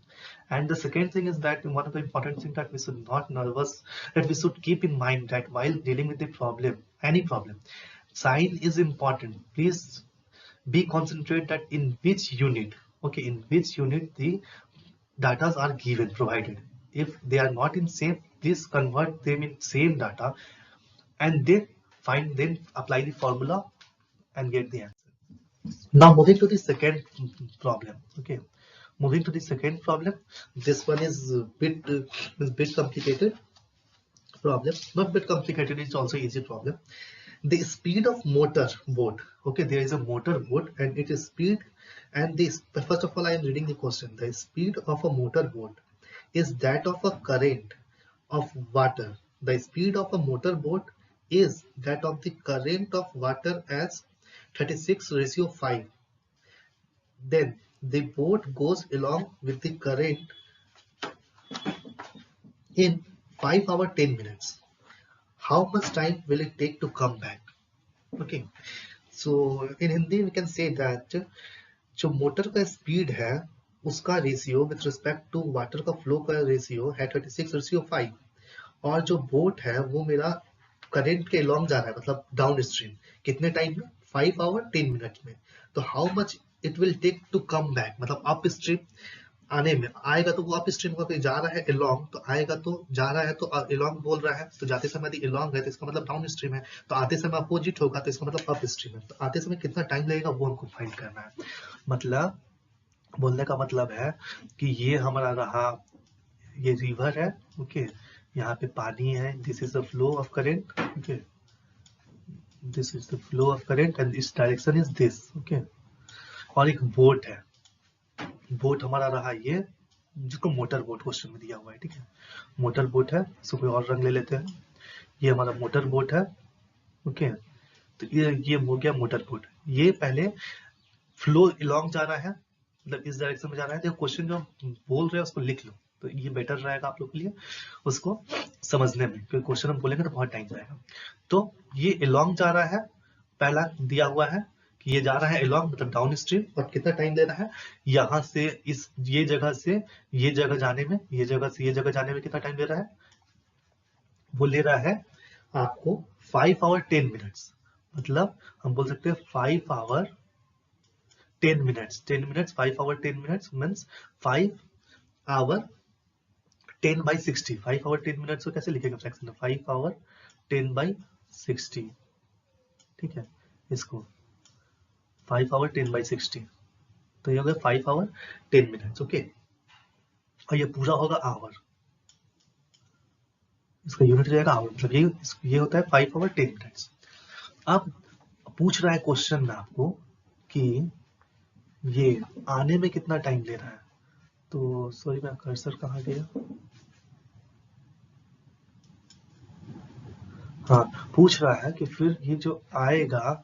And the second thing is that one of the important things that we should not nervous, that we should keep in mind that while dealing with the problem, any problem, sign is important. Please be concentrate that in which unit, okay, in which unit the datas are given, provided. If they are not in same, please convert them in same data and then apply the formula and get the answer. Now moving to the second problem. Okay, moving to the second problem, this one is a bit complicated problem, not bit complicated, it's also easy problem. The speed of motor boat, okay, there is a motor boat and it is speed, and this, first of all I am reading the question. The speed of a motor boat is that of a current of water. The speed of a motor boat is that of the current of water as 36:5, then the boat goes along with the current in 5 hours 10 minutes. How much time will it take to come back? Okay, so in Hindi we can say that जो मोटर का स्पीड है उसका ratio with respect to water का फ्लो का रेशियो है 36:5, और जो बोट है वो मेरा करंट के लॉन्ग जा रहा है मतलब डाउन स्ट्रीम कितने टाइम में 5 आवर 10 मिनट में। तो how much it will take to come back, मतलब अप स्ट्रीम आने में आएगा तो वो अप स्ट्रीम का जा रहा है along, तो आएगा तो जा रहा है तो along बोल रहा है, तो जाते समय यदि along है तो इसका मतलब डाउन स्ट्रीम है, तो आते समय अपोजिट होगा तो इसका मतलब अप स्ट्रीम है। तो आते समय कितना टाइम लगेगा वो हमको फाइंड करना है। मतलब बोलने का मतलब है कि ये हमारा रहा, ये रिवर है, ओके, यहाँ पे पानी है, this is the flow of current, okay, this is the flow of current and this direction is this, okay. और एक बोट है, बोट हमारा रहा ये, जिसको मोटर बोट क्वेश्चन में दिया हुआ है, ठीक है, मोटर बोट है, इसको कोई और रंग ले लेते हैं, ये हमारा मोटर बोट है, ओके। तो ये हो गया मोटर बोट, ये पहले फ्लो अलॉन्ग जा रहा है, मतलब इस डायरेक्शन में जा रहा है। तो क्वेश्चन जो बोल रहे हैं उसको लिख लो, तो ये बेटर रहेगा आप लोग के लिए उसको समझने में, क्योंकि क्वेश्चन हम बोलेंगे तो बहुत टाइम जाएगा। तो ये अलॉन्ग जा रहा है, पहला दिया हुआ है कि ये जा रहा है अलॉन्ग मतलब डाउन स्ट्रीम, और कितना टाइम ले रहा है यहाँ से इस ये जगह से ये जगह जाने में, ये जगह से ये जगह जाने में कितना टाइम ले रहा है, वो ले रहा है आपको 5 आवर 10 मिनट्स, मतलब हम बोल सकते हैं 5 hour 10 minutes, 10 minutes 5 hour 10 minutes means 5 hour 10/60, 5 hour 10 minutes को कैसे लिखेगा फ्रैक्शन में, 5 आवर 10/60, ठीक है, इसको 5 आवर 10/60, तो ये हो गया 5 आवर 10 मिनट्स, ओके। और ये पूरा होगा आवर, इसका यूनिट रहेगा आवर, मतलब ये होता है 5 आवर 10 मिनट्स। अब पूछ रहा है क्वेश्चन में आपको कि ये आने में कितना टाइम ले रहा है, तो सॉरी मैं कर्सर कहाँ गया, हाँ, पूछ रहा है कि फिर ये जो आएगा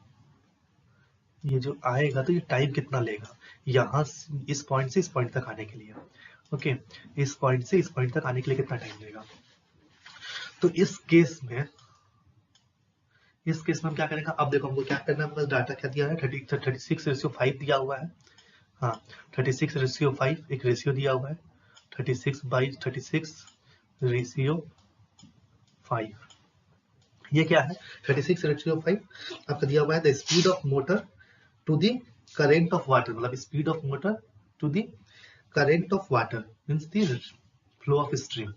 तो ये टाइम कितना लेगा यहाँ इस पॉइंट से इस पॉइंट तक आने के लिए, ओके, इस पॉइंट से इस पॉइंट तक आने के लिए कितना टाइम लेगा। तो इस केस में हम क्या करेंगे, अब देखो हमको क्या करना है, डाटा क्या दिया है 36:5 दिया हुआ है, हाँ 36:5 एक रेशियो दिया हुआ है, 36/36:5, ये क्या है 36:5 आपका दिया हुआ है the speed of motor to the current of water, मतलब speed of motor to the current of water means the flow of stream,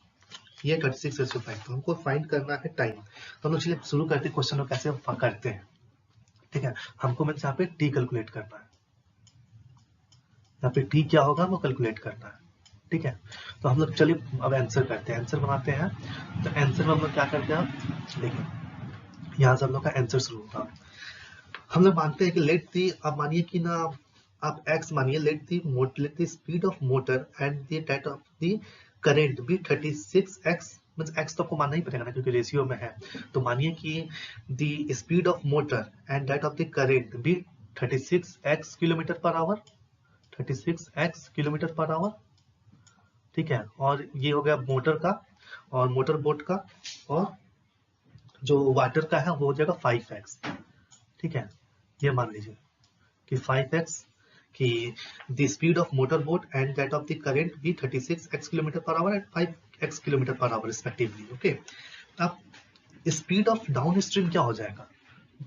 ये 36:5। तो हमको फाइंड करना है टाइम, तो हम लोग चलिए शुरू करते हैं क्वेश्चन को कैसे हम करते हैं, ठीक है। हमको मींस यहाँ पे टी कैलकुलेट करना है, यहाँ पे टी क्या होगा वो कैलकुलेट करना है, ठीक है। तो हम लोग चलिए अब आंसर करते हैं, आंसर बनाते हैं। तो आंसर में हम लोग क्या करते हैं, देखिए यहाँ से हम लोग का आंसर शुरू होगा। हम लोग मानते हैं कि लेट दी, अब मानिए कि ना आप x मानिए, let the speed of motor and the that of the current be 36x, means x तो आपको मानना ही पड़ेगा ना क्योंकि रेशियो में है। तो मानिए कि the speed of motor and that of the current be 36x kilometre per hour, 36x kilometre per hour, ठीक है। और ये हो गया मोटर का और मोटर बोट का, और जो वाटर का है वो हो जाएगा 5x, ठीक है। ये मान लीजिए कि 5x कि the speed of motor boat and that of the current be 36x kilometre per hour and 5x kilometre per hour respectively, okay. अब स्पीड ऑफ डाउन स्ट्रीम क्या हो जाएगा,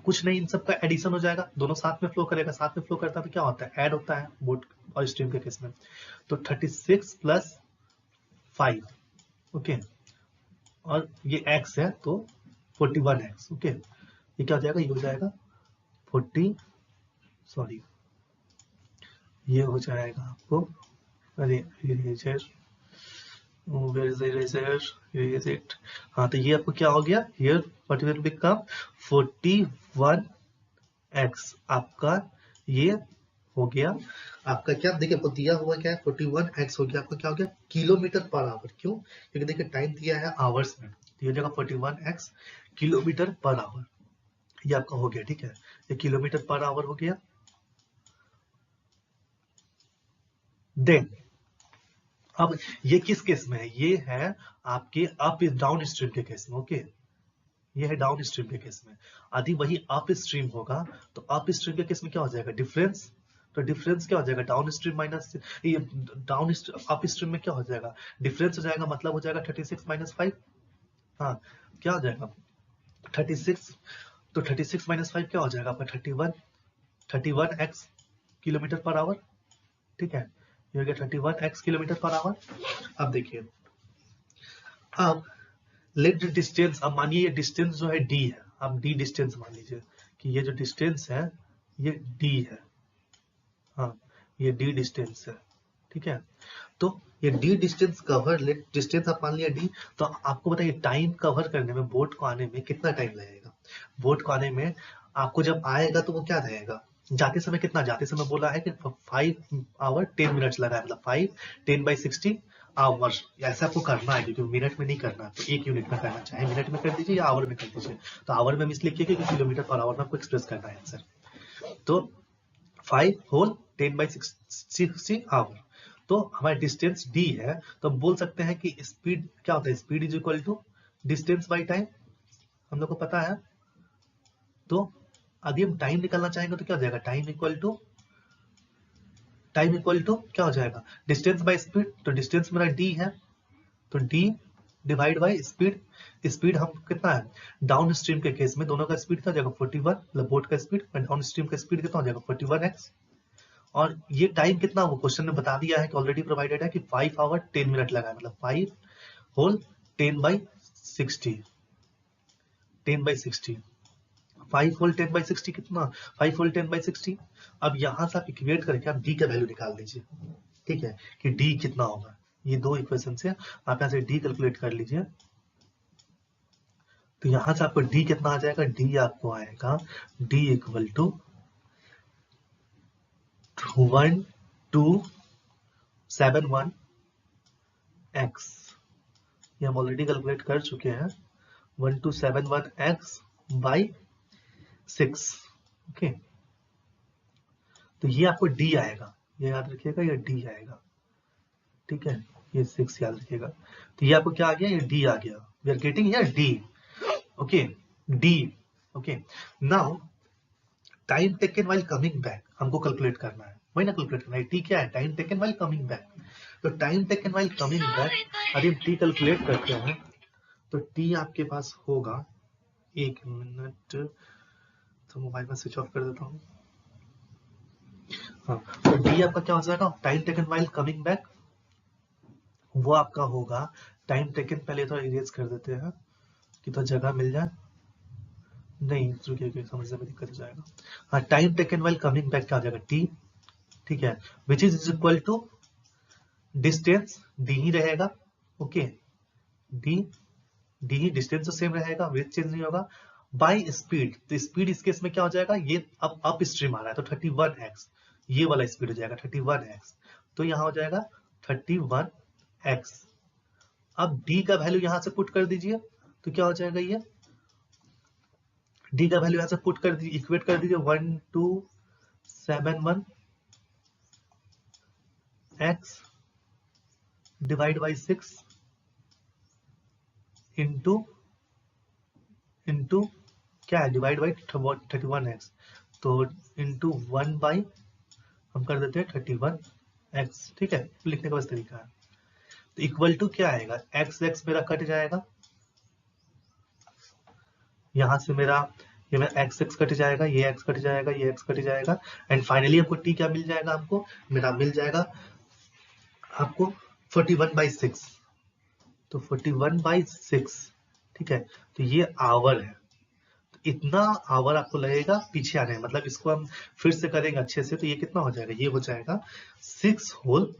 कुछ नहीं, इन सबका एडिशन हो जाएगा, दोनों साथ में फ्लो करेगा, साथ में फ्लो करता है तो क्या होता है, ऐड होता है बोट और स्ट्रीम के केस में। तो 36 + 5, ओके, और ये x है तो 41x, ओके। ये क्या हो जाएगा, ये हो जाएगा 40, सॉरी ये हो जाएगा आपको, अरे eraser, where is eraser, erase it, हाँ। तो ये आपको क्या हो गया, here what will become 41x, आपका ये हो गया आपका क्या, देखिए आपको दिया हुआ क्या है 41x हो गया, आपका क्या हो गया किलोमीटर पर आवर, क्यों, क्योंकि देखिए टाइम दिया है आवर्स में, तो ये हो जाएगा 41x किलोमीटर पर आवर, ये आपका हो गया, ठीक है, ये किलोमीटर पर आवर हो गया। देन अब ये किस केस में है, ये है आपके अप डाउन स्ट्रीम के केस में, ओके, ये है डाउन स्ट्रीम के केस में। यदि वही अप स्ट्रीम होगा तो अप स्ट्रीम के केस में क्या हो जाएगा, डिफरेंस, तो डिफरेंस क्या हो जाएगा, डाउन स्ट्रीम माइनस ये डाउन अप स्ट्रीम में क्या हो जाएगा, डिफरेंस हो जाएगा, मतलब हो जाएगा 36 माइनस 5, हाँ क्या हो जाएगा 36, तो 36 माइनस 5 क्या हो जाएगा आपका 31 एक्स किलोमीटर पर आवर, ठीक है, ये हो गया 31 एक्स किलोमीटर पर आवर। अब देखिए, अब लेट द डिस्टेंस, अब मानिए ये डिस्टेंस जो है d है, अब d डिस्टेंस मान लीजिए कि ये जो डिस्टेंस है ये d है, हाँ ये d डिस्टेंस है, ठीक है, तो ये d distance cover, let distance आप मान लिया d, तो आपको बताइए टाइम कवर करने में, बोट को आने में कितना टाइम लगेगा, बोट को आने में आपको जब आएगा तो वो क्या रहेगा, जाते समय कितना, जाते समय बोला है कि 5 आवर 10 मिनट्स लगा है, मतलब 5 10/60 आवर्स, ऐसा आपको करना है क्योंकि मिनट में नहीं करना, तो 1 यूनिट में करना, चाहे मिनट में कर दीजिए या आवर में कर दीजिए, तो आवर में हम इसलिए किए क्योंकि किलोमीटर पर आवर में आपको एक्सप्रेस करना है आंसर, तो 5 होल 10/60 आवर, तो हमारा डिस्टेंस d है, तो हम बोल सकते हैं कि स्पीड क्या होता है, speed is equal to distance by time, हम लोग को पता है, तो यदि हम टाइम निकालना चाहेंगे तो क्या हो जाएगा, टाइम इक्वल टू क्या हो जाएगा, डिस्टेंस बाय स्पीड, तो डिस्टेंस मेरा d है, तो d divide by speed, speed हम कितना है, डाउन स्ट्रीम के केस में दोनों का स्पीड क्या हो जाएगा 41, मतलब बोट का स्पीड और डाउन स्ट्रीम का स्पीड कितना हो जाएगा 41x, और ये टाइम कितना, वो क्वेश्चन में बता दिया है कि ऑलरेडी प्रोवाइडेड है कि 5 आवर 10 मिनट लगा है, मतलब 5 होल 10/60, 10/60, 5 होल 10/60 कितना, 5 होल 10/60, अब यहां से आप इक्वेट करके आप d का वैल्यू निकाल दीजिए, ठीक है, कि d कितना होगा, ये दो इक्वेशन से आप यहाँ से d कैलकुलेट कर लीजिए, तो यहां से आपको d कितना आ जाएगा, d आपको आएगा d इक्वल टू 1271 x, ये हम ऑलरेडी कैलकुलेट कर चुके हैं, 1271 x बाई 6, ओके, तो ये आपको d आएगा, ये याद रखिएगा, ये d आएगा, ठीक है, ये 6 याद रखिएगा, तो ये आपको क्या आ गया, ये d आ गया, we are getting here d, okay, d, okay, now time taken while coming back हमको कैलकुलेट करना है, वही ना कैलकुलेट करना है, t क्या है, time taken while coming back, तो time taken while coming back यदि हम t कैलकुलेट करते हैं तो t आपके पास होगा, 1 मिनट, तो मोबाइल में स्विच ऑफ कर देता हूँ, हाँ, तो d आपका क्या हो जाएगा, time taken while coming back, वो आपका होगा टाइम टेकन, पहले तो इरेज कर देते हैं कि तो जगह मिल जाए, नहीं रुकिए समझने में दिक्कत हो जाएगा, हाँ time taken while coming back क्या हो जाएगा t, ठीक है, which is equal to distance d ही रहेगा, ओके, d ही डिस्टेंस तो सेम रहेगा, वेट चेंज नहीं होगा, बाय स्पीड, तो स्पीड इस केस में क्या हो जाएगा, ये अब अप स्ट्रीम आ रहा है तो 31x, ये वाला स्पीड हो जाएगा 31x, तो यहाँ हो जाएगा 31x, अब d का वैल्यू यहां से पुट कर दीजिए, तो क्या हो जाएगा, ये d का वैल्यू यहां से पुट कर दीजिए, इक्वेट कर दीजिए 1271 x डिवाइड बाई 6 इंटू क्या है, डिवाइड बाई 31x, तो इंटू 1 बाई हम कर देते हैं 31x, ठीक है, लिखने का बस तरीका है, तो इक्वल टू क्या आएगा, x मेरा कट जाएगा, यहां से मेरा ये मेरा x कट जाएगा, ये x कट जाएगा, ये x कट जाएगा, एंड फाइनली आपको t क्या मिल जाएगा, आपको मेरा मिल जाएगा आपको 41/6, तो 41/6, ठीक है, तो ये आवर है, तो इतना आवर आपको लगेगा पीछे आने में, मतलब इसको हम फिर से करेंगे अच्छे से, तो ये कितना हो जाएगा, ये हो जाएगा 6 होल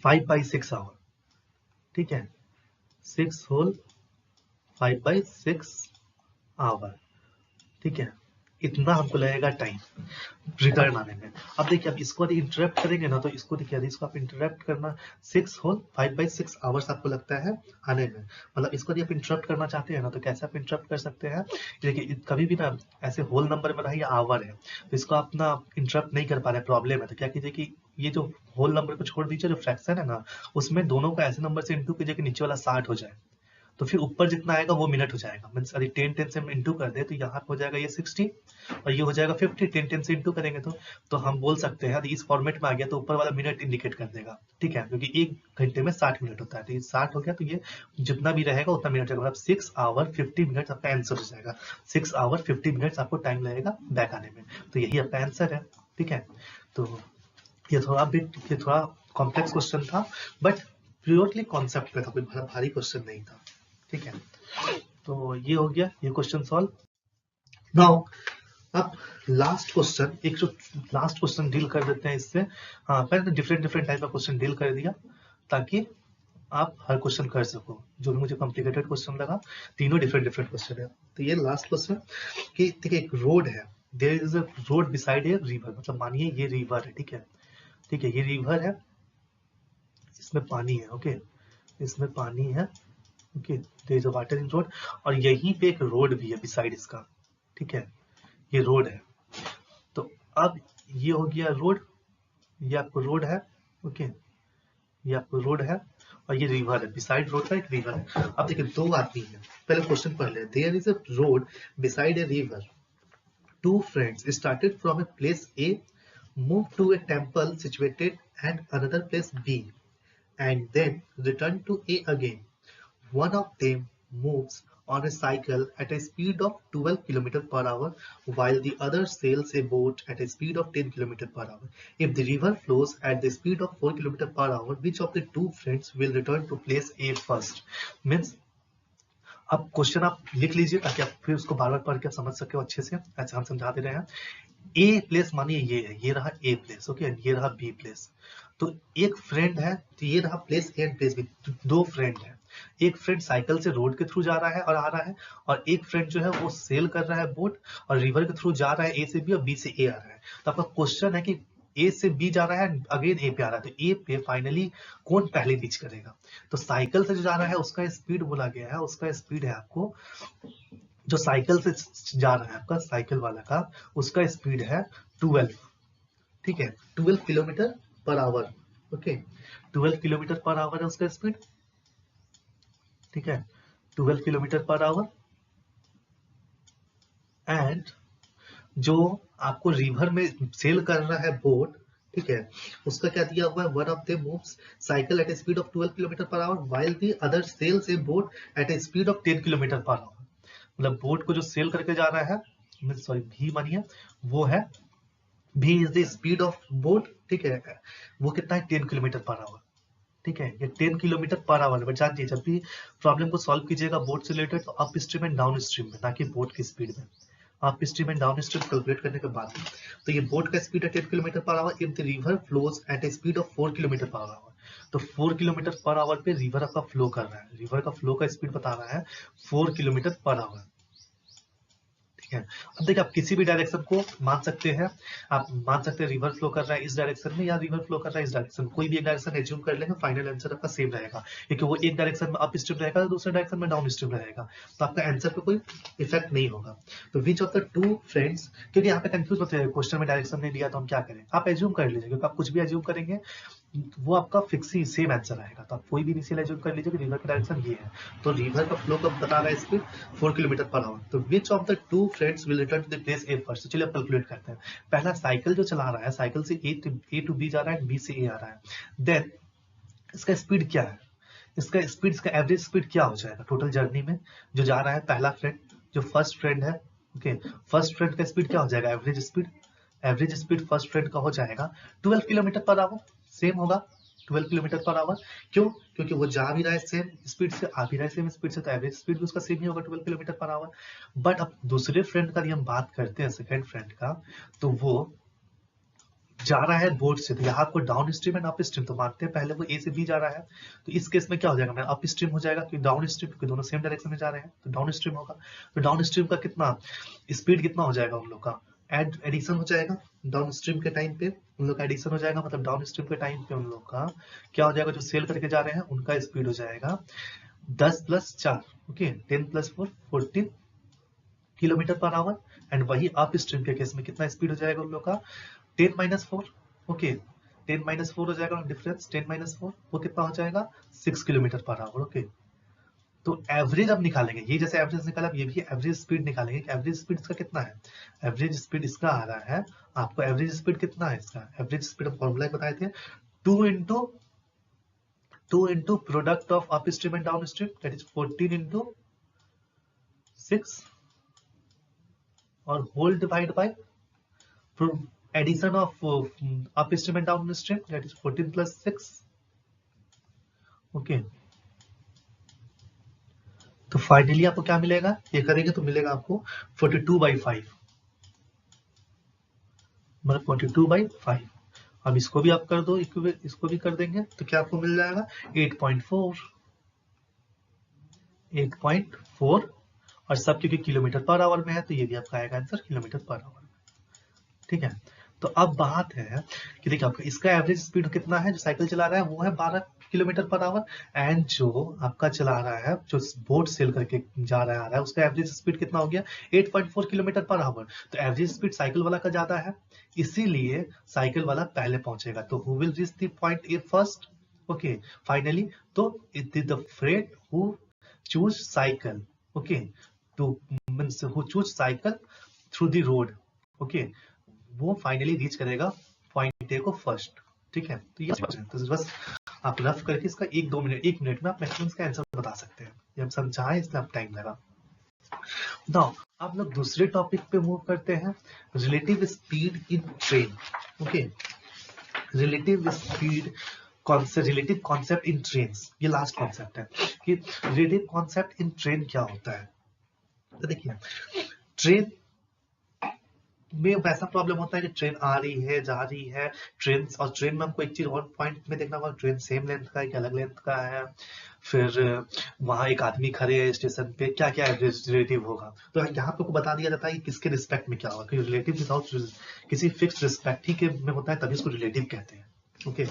5/6 आवर, ठीक है, 6 होल 5/6 आवर, ठीक है, इतना हमको लगेगा टाइम रिटर्न आने में। अब देखिए, अब इसको यदि इंटरप्ट करेंगे ना, तो इसको देखिए, यदि इसको आप इंटरप्ट करना 6 होल 5/6 आवर्स आपको लगता है आने में। मतलब इसको यदि आप इंटरप्ट करना चाहते हैं ना, तो कैसे आप इंटरप्ट कर सकते हैं? देखिए, कभी भी ना ऐसे होल नंबर में रहा या आवर है, तो इसको आप ना इंटरप्ट नहीं कर पा रहे, प्रॉब्लम है, तो क्या कीजिए कि ये जो होल नंबर को छोड़ दीजिए, जो फ्रैक्शन है ना, उसमें दोनों को ऐसे नंबर से इंटू कीजिए कि नीचे वाला 60 हो जाए, तो फिर ऊपर जितना आएगा वो मिनट हो जाएगा। मीन्स यदि 10 से हम इंटू कर दे, तो यहाँ पे हो जाएगा ये 60 और ये हो जाएगा 50। 10 से इंटू करेंगे तो हम बोल सकते हैं, यदि इस फॉर्मेट में आ गया तो ऊपर वाला मिनट इंडिकेट कर देगा, ठीक है, क्योंकि 1 घंटे में 60 मिनट होता है, तो ये 60 हो गया, तो ये जितना भी रहेगा उतना मिनट रहेगा, मतलब 6 आवर 50 मिनट आपका आंसर हो जाएगा। 6 आवर 50 मिनट्स आपको टाइम लगेगा बैक आने में, तो यही आपका आंसर है, ठीक है। तो ये थोड़ा कॉम्प्लेक्स क्वेश्चन था, बट प्योरली कॉन्सेप्ट पे था, कोई भारी क्वेश्चन नहीं था, ठीक है। तो ये हो गया ये क्वेश्चन सॉल्व। नाउ अब लास्ट क्वेश्चन, एक जो लास्ट क्वेश्चन डील कर देते हैं इससे। हाँ, पहले तो डिफरेंट टाइप का क्वेश्चन डील कर दिया ताकि आप हर क्वेश्चन कर सको। जो भी मुझे कॉम्प्लिकेटेड क्वेश्चन लगा, तीनों डिफरेंट क्वेश्चन है। तो ये लास्ट क्वेश्चन कि देखिए, एक रोड है, there is a road beside a river, मतलब मानिए ये रिवर है, ठीक है, ये रिवर है, इसमें पानी है, ओके, इसमें पानी है, okay, there is a water in road, और यहीं पे एक रोड भी है बिसाइड इसका, ठीक है, ये रोड है। तो अब ये हो गया रोड, ये आपको रोड है, ओके, ये आपको रोड है, और ये रिवर है, बिसाइड रोड का एक रिवर है। अब देखिए, दो आदमी है, पहले क्वेश्चन पढ़ ले। There is a road beside a river, two friends started from a place A, moved to a temple situated at another place B, and then return to A again. One of them moves on a cycle at a speed of 12 km per hour, while the other sails a boat at a speed of 10 km per hour. If the river flows at the speed of 4 km per hour, which of the two friends will return to place A first? Means अब क्वेश्चन आप लिख लीजिए ताकि आप फिर उसको बार बार पढ़ के समझ सके अच्छे से, ऐसे हम समझा दे रहे हैं। ए प्लेस मानिए ये है, ये रहा ए प्लेस, ओके, ये रहा बी प्लेस। तो एक फ्रेंड है, तो ये रहा place A and place B, तो दो फ्रेंड है। एक फ्रेंड साइकिल से रोड के थ्रू जा रहा है और आ रहा है, और एक फ्रेंड जो है वो सेल कर रहा है बोट, और रिवर के थ्रू जा रहा है ए से बी और बी से ए आ रहा है। तो आपका क्वेश्चन है कि ए से बी जा रहा है, अगेन ए पे आ रहा है, तो ए पे फाइनली कौन पहले रीच करेगा? तो साइकिल से जो जा रहा है उसका स्पीड बोला गया है, उसका स्पीड है आपको, जो साइकिल से जा रहा है आपका साइकिल वाला का, उसका स्पीड है 12, ठीक है, 12 kilometre per our, okay, 12 kilometre per our है उसका स्पीड, ठीक है, 12 किलोमीटर पर आवर। एंड जो आपको रिवर में सेल कर रहा है बोट, ठीक है, उसका क्या दिया हुआ है? One of the moves cycle at a speed of 12 kilometre per hour, while the other sails a boat at a speed of 10 kilometre per hour. मतलब बोट को जो सेल करके जा रहा है, सॉरी भी मानिए, वो है भी is the speed of boat, ठीक है, वो कितना है? 10 किलोमीटर पर आवर, ठीक है, ये 10 किलोमीटर पर आवर। बट जानिए, जब भी प्रॉब्लम को सॉल्व कीजिएगा बोट से रिलेटेड, तो up stream and down stream में, ना कि बोट की स्पीड में। Up stream and down stream calculate करने के बाद, तो ये बोट का स्पीड है 10 kilometre per hour. If the river flows at a speed of 4 kilometre per hour, तो 4 किलोमीटर पर आवर पे रिवर आपका फ्लो कर रहा है, रिवर का फ्लो का स्पीड बता रहा है 4 किलोमीटर पर आवर, ठीक है। अब देखिए, आप किसी भी डायरेक्शन को मान सकते हैं, आप मान सकते हैं रिवर फ्लो कर रहा है इस डायरेक्शन में, या रिवर फ्लो कर रहा है इस डायरेक्शन में, कोई भी एक डायरेक्शन एज्यूम कर लेंगे, फाइनल आंसर आपका सेम रहेगा, क्योंकि वो एक डायरेक्शन में अप स्ट्रीम रहेगा, दूसरे डायरेक्शन में डाउन स्ट्रीम रहेगा, तो आपका आंसर पे कोई इफेक्ट नहीं होगा। तो which of the two friends, क्योंकि यहाँ पे कंफ्यूज होते हैं, क्वेश्चन में डायरेक्शन नहीं दिया तो हम क्या करें, आप एज्यूम कर लीजिए, क्योंकि आप कुछ भी एज्यूम करेंगे वो आपका फिक्स ही सेम आंसर आएगा। तो आप कोई भी इनिशियल एज्यूम कर लीजिए कि रिवर का डायरेक्शन ये है, तो रिवर का फ्लो कब बता रहा है स्पीड 4 किलोमीटर पर आवर। तो which of the two friends will return to the place A first? चलिए अब कैलकुलेट करते हैं। पहला साइकिल जो चला रहा है, साइकिल से ए टू बी जा रहा है, बी से ए आ रहा है, देन इसका स्पीड क्या है? इसका स्पीड, इसका एवरेज स्पीड क्या हो जाएगा टोटल जर्नी में? जो जा रहा है पहला फ्रेंड, जो फर्स्ट फ्रेंड है, ओके, फर्स्ट फ्रेंड का स्पीड क्या हो जाएगा? एवरेज स्पीड फर्स्ट फ्रेंड का हो जाएगा 12 किलोमीटर पर आवर, सेम होगा 12 किलोमीटर पर आवर। क्यों? क्योंकि वो जा भी रहा है सेम स्पीड से, आ भी रहा है सेम स्पीड से, तो एवरेज स्पीड भी उसका सेम ही होगा 12 किलोमीटर पर आवर। बट अब दूसरे फ्रेंड का यदि हम बात करते हैं, सेकंड फ्रेंड का, तो वो जा रहा है बोर्ड से, तो यहाँ आपको down stream and up stream, तो मानते हैं पहले वो ए से बी जा रहा है, तो इस केस में क्या हो जाएगा, मैं अप स्ट्रीम हो जाएगा, क्योंकि डाउन स्ट्रीम, क्योंकि दोनों सेम डायरेक्शन में जा रहे हैं, तो डाउन स्ट्रीम होगा। तो डाउन स्ट्रीम का कितना स्पीड कितना हो जाएगा उन लोग का, एडिशन हो जाएगा डाउन स्ट्रीम के टाइम पे, उन लोग का एडिशन हो जाएगा, मतलब डाउन स्ट्रीम के टाइम पे उन लोग का क्या हो जाएगा, जो सेल करके जा रहे हैं उनका स्पीड हो जाएगा 10 + 4, okay, 10 + 4 14 kilometre per hour. And वही अप स्ट्रीम के केस में कितना स्पीड हो जाएगा उन लोग का 10 - 4, ओके, 10 - 4 हो जाएगा डिफरेंस, 10 - 4 वो कितना हो जाएगा 6 किलोमीटर पर आवर, ओके। तो एवरेज अब निकालेंगे, ये जैसे एवरेज निकाला, ये भी एवरेज स्पीड निकालेंगे कि एवरेज स्पीड इसका कितना है। एवरेज स्पीड इसका आ रहा है, आपको एवरेज स्पीड कितना है इसका, एवरेज स्पीड फॉर्मूला बताए थे 2 into product of up stream and down stream, that is 14 into 6 और whole divide by addition of up stream and down stream, that is 14 + 6, okay. तो फाइनली आपको क्या मिलेगा, ये करेंगे तो मिलेगा आपको 42/5, मतलब 42/5। अब इसको भी आप कर दो, इसको भी कर देंगे तो क्या आपको मिल जाएगा 8.4, 8.4, और सब क्योंकि किलोमीटर पर आवर में है तो ये भी आपका आएगा आंसर किलोमीटर पर आवर, ठीक है। तो अब बात है कि देखिए आपका इसका एवरेज स्पीड कितना है, जो साइकिल चला रहा है वो है 12 किलोमीटर पर आवर, एंड जो आपका चला रहा है, जो बोट सेल करके जा रहा है उसका एवरेज स्पीड कितना हो गया 8.4 किलोमीटर पर आवर। तो एवरेज स्पीड साइकिल वाला का ज्यादा है, इसीलिए साइकिल वाला पहले पहुंचेगा, तो who will reach the point A first, okay, finally. तो it is the friend who choose cycle, okay, two means who choose cycle through the road, okay, वो फाइनली रीच करेगा पॉइंट ए को फर्स्ट, ठीक है। तो ये तो बस आप रफ करके इसका 1 मिनट में आप मैक्सिमम का आंसर बता सकते हैं, ये हम समझाएं इसलिए आप टाइम लगा। नाउ आप लोग दूसरे टॉपिक पे मूव करते हैं, relative speed in train, okay, relative speed concept, relative concept in train, ये लास्ट कॉन्सेप्ट है कि रिलेटिव कॉन्सेप्ट इन ट्रेन क्या होता है। तो देखिए ट्रेन में वैसा प्रॉब्लम होता है कि ट्रेन आ रही है जा रही है, ट्रेन में हमको एक चीज और पॉइंट में देखना होगा, ट्रेन सेम लेंथ का है कि अलग लेंथ का है, फिर वहां एक आदमी खड़े है स्टेशन पे, क्या क्या रिलेटिव होगा। तो यहाँ पे बता दिया जाता है कि किसके रिस्पेक्ट में क्या होगा, क्योंकि रिलेटिव विदाउट किसी फिक्स रिस्पेक्ट ही के में होता है, तभी इसको रिलेटिव कहते हैं, ओके।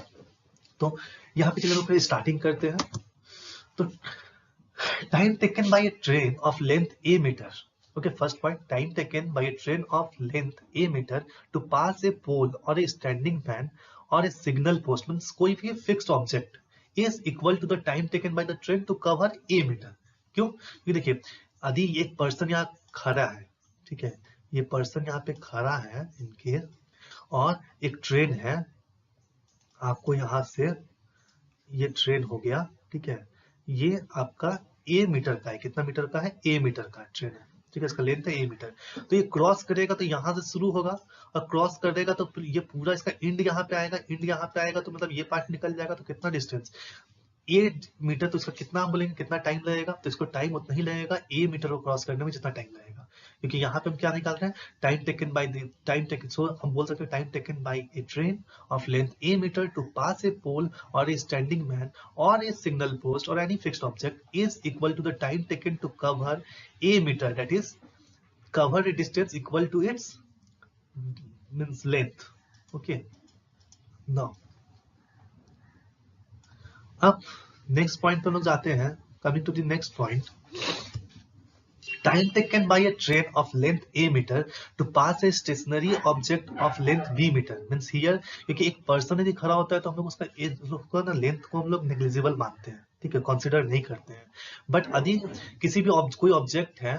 तो यहाँ पे चलो स्टार्टिंग करते हैं। तो time taken by a train of length a meter, okay, first point, time taken by a train of length a meter to pass a pole or a standing man or a signal post, means कोई भी fixed object is equal to the time taken by the train to cover a meter। क्यों, ये देखिए यदि एक पर्सन यहाँ खड़ा है, ठीक है, ये पर्सन यहाँ पे खड़ा है इनके, और एक ट्रेन है, आपको यहाँ से ये ट्रेन हो गया, ठीक है, ये आपका ए मीटर का है, कितना मीटर का है, ए मीटर का ट्रेन है, ठीक है, इसका लेंथ है ए मीटर। तो ये क्रॉस करेगा तो यहाँ से शुरू होगा, और क्रॉस करेगा तो ये पूरा इसका एंड यहाँ पे आएगा, एंड यहाँ पे आएगा, तो मतलब ये पार्ट निकल जाएगा, तो कितना डिस्टेंस ए मीटर, तो इसका कितना हम बोलेंगे कितना टाइम लगेगा, तो इसको टाइम उतना ही लगेगा ए मीटर को क्रॉस करने में जितना टाइम लगेगा, क्योंकि यहाँ पे हम क्या निकाल रहे हैं, time taken by the time taken, so हम बोल सकते हैं time taken by a train of length a metre to pass a pole और ए स्टैंडिंग मैन और ए सिग्नल पोस्ट और any fixed object is equal to the time taken to cover a metre, that is cover a distance equal to its means length, okay। now अब नेक्स्ट पॉइंट पे लोग जाते हैं, coming to the next point, time taken by a train of length a metre to pass a stationary object of length b metre, means here क्योंकि एक पर्सन यदि खड़ा होता है तो हम लोग उसका ना लेंथ को हम लोग नेग्लिजिबल मानते हैं, ठीक है, कंसीडर नहीं करते हैं, बट यदि किसी भी कोई ऑब्जेक्ट है,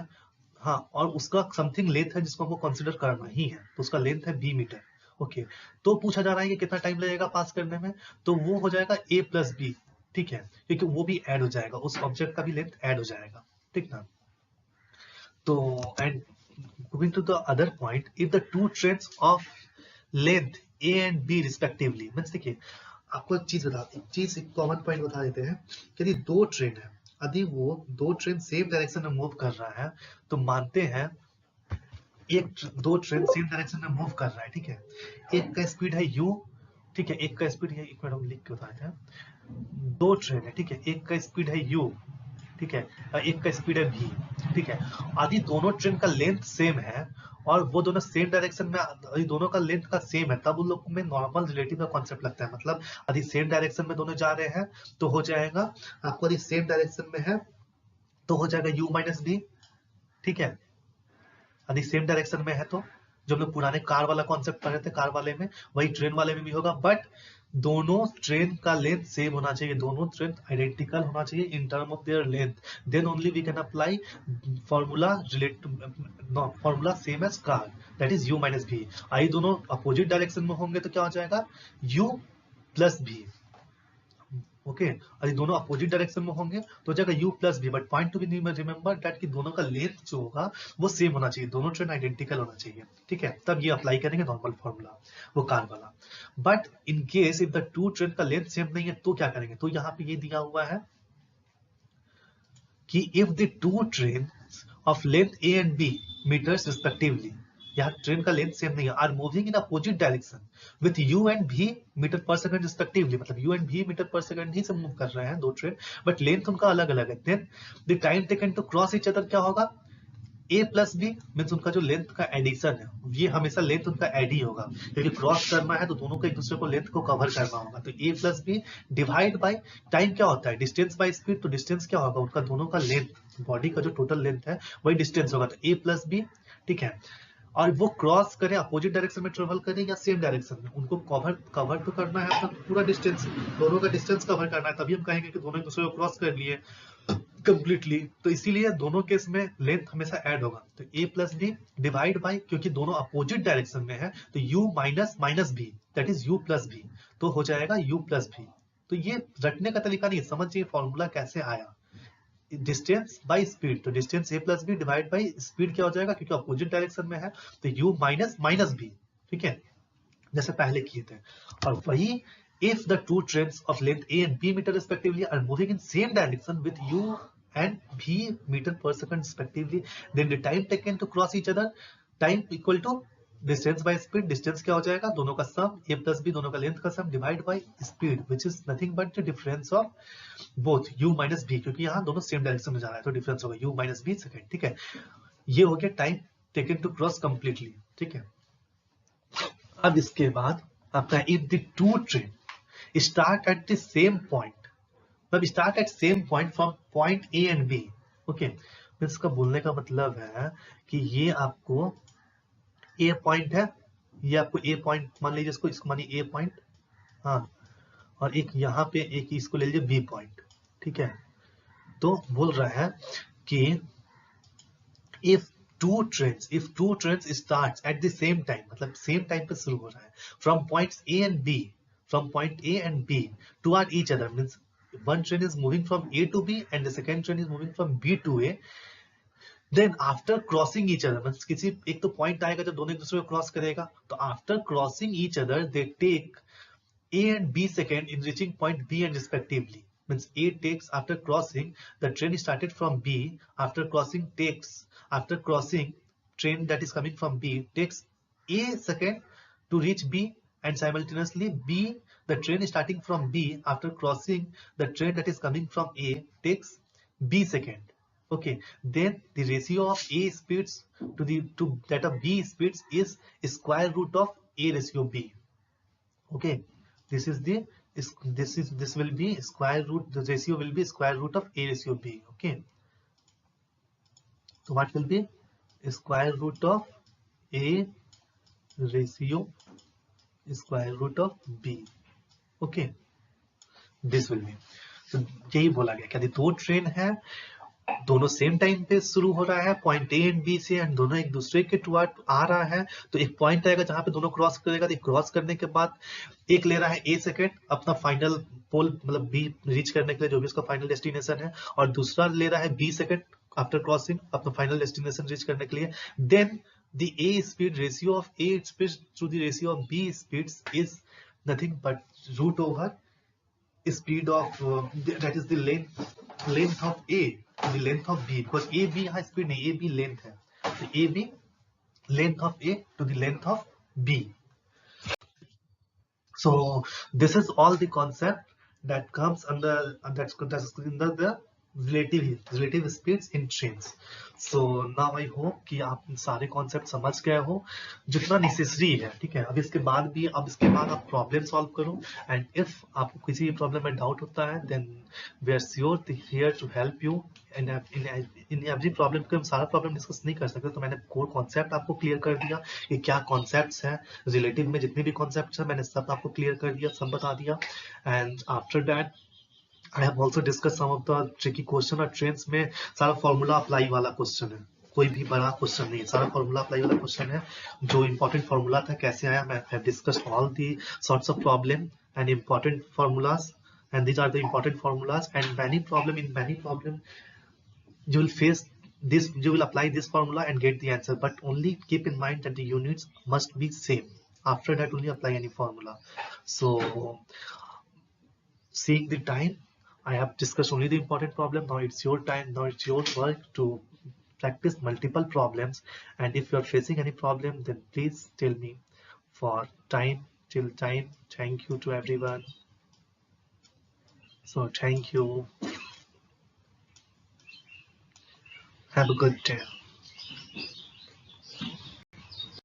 हाँ, और उसका समथिंग लेंथ है जिसको हमको कंसीडर करना ही है, तो उसका लेंथ है b मीटर, ओके। तो पूछा जा रहा है कि कितना टाइम लगेगा पास करने में, तो वो हो जाएगा a + b, ठीक है, क्योंकि वो भी ऐड हो जाएगा, उस ऑब्जेक्ट का भी लेंथ ऐड हो जाएगा, ठीक ना। तो and going to the other point, if the two trains of length a and b respectively, means देखिए आपको एक चीज एक कॉमन पॉइंट बता देते हैं कि यदि दो ट्रेन है, यदि वो दो ट्रेन सेम डायरेक्शन में मूव कर रहा है, तो मानते हैं दो ट्रेन सेम डायरेक्शन में मूव कर रहा है, ठीक है। एक का स्पीड है u, ठीक है, एक का स्पीड है, एक मिनट हम लिख के बताते हैं। दो ट्रेन है, ठीक है, एक का स्पीड है u, ठीक है, एक का स्पीड है v, ठीक है। यदि दोनों ट्रेन का लेंथ सेम है और वो दोनों सेम डायरेक्शन में, यदि दोनों का लेंथ का सेम है, तब उन लोग में नॉर्मल रिलेटिव का कॉन्सेप्ट लगता है। मतलब यदि सेम डायरेक्शन में दोनों जा रहे हैं तो हो जाएगा आपको, यदि सेम डायरेक्शन में है तो हो जाएगा u माइनस v, ठीक है। यदि सेम डायरेक्शन में है तो, जो हम लोग पुराने कार वाला कॉन्सेप्ट पढ़े थे, कार वाले में वही ट्रेन वाले में भी होगा, बट दोनों ट्रेन का लेंथ सेम होना चाहिए, दोनों ट्रेन आइडेंटिकल होना चाहिए in term of their length, then only we can apply formula formula same as car, that is u minus v। आई दोनों अपोजिट डायरेक्शन में होंगे तो क्या हो जाएगा, u प्लस v, ओके। यदि दोनों अपोजिट डायरेक्शन में होंगे तो हो जाएगा u plus v, but point to be remember that कि दोनों का लेंथ जो होगा वो सेम होना चाहिए, दोनों ट्रेन आइडेंटिकल होना चाहिए, ठीक है। तब ये अप्लाई करेंगे नॉर्मल फॉर्मूला, वो कार वाला। But in case if the two train का लेंथ सेम नहीं है तो क्या करेंगे, तो यहाँ पे ये दिया हुआ है कि if the two train of length a and b metres respectively, यहाँ ट्रेन का लेंथ सेम नहीं है, are moving in opposite direction with u and v metre per second respectively, मतलब u and v metre per second ही से मूव कर रहे हैं दो ट्रेन, बट लेंथ उनका अलग अलग है, then the time taken to cross each other क्या होगा, a प्लस b मीन्स उनका जो लेंथ का एडिशन है, ये हमेशा लेंथ उनका एड ही होगा, क्योंकि क्रॉस करना है तो दोनों को एक दूसरे को लेंथ को कवर करना होगा। तो a plus b divide by time क्या होता है, डिस्टेंस बाय स्पीड, तो डिस्टेंस क्या होगा, उनका दोनों का लेंथ, बॉडी का जो टोटल लेंथ है वही डिस्टेंस होगा, तो a प्लस b, ठीक है। और वो क्रॉस करें, अपोजिट डायरेक्शन में ट्रेवल करें या सेम डायरेक्शन में, उनको कवर तो करना है अपना पूरा डिस्टेंस, दोनों का डिस्टेंस कवर करना है, तभी हम कहेंगे कि दोनों एक दूसरे को क्रॉस कर लिए कंप्लीटली। तो इसीलिए दोनों केस में लेंथ हमेशा ऐड होगा, तो a plus B divide by, क्योंकि दोनों अपोजिट डायरेक्शन में है तो u minus minus B, that is u plus B, तो हो जाएगा u प्लस बी। तो ये रटने का तरीका नहीं, समझिए फॉर्मूला कैसे आया, डिस्टेंस बाय स्पीड, तो distance a plus B divide by speed क्या हो जाएगा, क्योंकि अपोजिट डायरेक्शन में है तो u माइनस माइनस बी, ठीक है, जैसे पहले किए थे। और वही if the two trains of length a and b meter respectively are moving in same direction with u and v meter per second respectively, then the time taken to cross each other, time equal to distance by speed, distance क्या हो जाएगा, दोनों का सम a plus b, दोनों का लेंथ का sum divide by speed, which is nothing but the difference of both u minus b, क्योंकि यहाँ दोनों सेम डायरेक्शन में जा रहा है तो डिफरेंस होगा u minus b सेकेंड, ठीक है। ये हो गया time taken to cross completely, ठीक है। अब इसके बाद आपका if the two train start at the same point, मतलब start at same point from point A and B, okay. इसका बोलने का मतलब है कि ये आपको A पॉइंट है, ये आपको A पॉइंट मान लीजिए, इसको मानिए A पॉइंट, हाँ, और एक यहाँ पे एक इसको ले लीजिए B पॉइंट, ठीक है। तो बोल रहा है कि if two trains starts at the same time, मतलब सेम टाइम पे शुरू हो रहा है, from points A and B, from point A and B toward each other, means one train is moving from A to B and the second train is moving from B to A, then after crossing each other, means किसी एक तो पॉइंट आएगा जब दोनों एक दूसरे को क्रॉस करेगा, तो after crossing each other they take A and B second in reaching point B and respectively, means A takes, after crossing the train started from B, after crossing train that is coming from B takes A second to reach B, and simultaneously B, the train starting from B after crossing the train that is coming from A takes B second, okay. Then the ratio of A speeds to that of B speeds is square root of A ratio B, okay. This will be square root, the ratio will be square root of A ratio B, okay. So what will be square root of A ratio square root of B, okay. This will be, तो यही बोला गया कि यदि दो ट्रेन है, दोनों सेम टाइम पे शुरू हो रहा है पॉइंट ए एंड बी से, एंड दोनों एक दूसरे के टुवर्ड आ रहा है, तो एक पॉइंट आएगा जहां पे दोनों क्रॉस करेगा, तो क्रॉस करने के बाद एक ले रहा है ए सेकेंड अपना फाइनल पोल, मतलब बी रीच करने के लिए, जो भी उसका फाइनल डेस्टिनेशन है, और दूसरा ले रहा है बी सेकेंड आफ्टर क्रॉसिंग अपना फाइनल डेस्टिनेशन रीच करने के लिए। देन the A speed ratio of A speeds to the ratio of B speeds is nothing but root over speed of that is the length of A, the length of B, because A B यहाँ speed नहीं, A B length है, तो A B length of A to the length of B. So this is all the concept that comes under that's under the relative speeds in trains. So now I hope कि आप सारे कॉन्सेप्ट समझ गए हो जितना नेसेसरी है, ठीक है। अब इसके बाद आप प्रॉब्लम सॉल्व करो, एंड इफ आपको किसी भी प्रॉब्लम में डाउट होता है then we are sure here to help you. In every problem को हम सारा प्रॉब्लम डिस्कस नहीं कर सकते, तो मैंने कोर कॉन्सेप्ट आपको क्लियर कर दिया कि क्या कॉन्सेप्ट्स हैं रिलेटिव में, जितने भी कॉन्सेप्ट्स हैं मैंने सब आपको क्लियर कर दिया, सब बता दिया। And after that I have also discuss some of the tricky question. और ट्रेंड्स में सारा फॉर्मूला अप्लाई वाला क्वेश्चन है, कोई भी बड़ा क्वेश्चन नहीं है, सारा फॉर्मूला अप्लाई वाला क्वेश्चन है। जो इंपॉर्टेंट फॉर्मूला था कैसे आया, मैं have discussed all the sorts of problem and important formulas, and these are the important formulas, and many problem you will face this, you will apply this formula and get the answer, but only keep in mind that the units must be same. After that only apply any formula. So seeing the time, I have discussed only the important problem. Now it's your time, now it's your work to practice multiple problems, and if you are facing any problem then please tell me. For time, till time, thank you to everyone. So thank you, have a good day.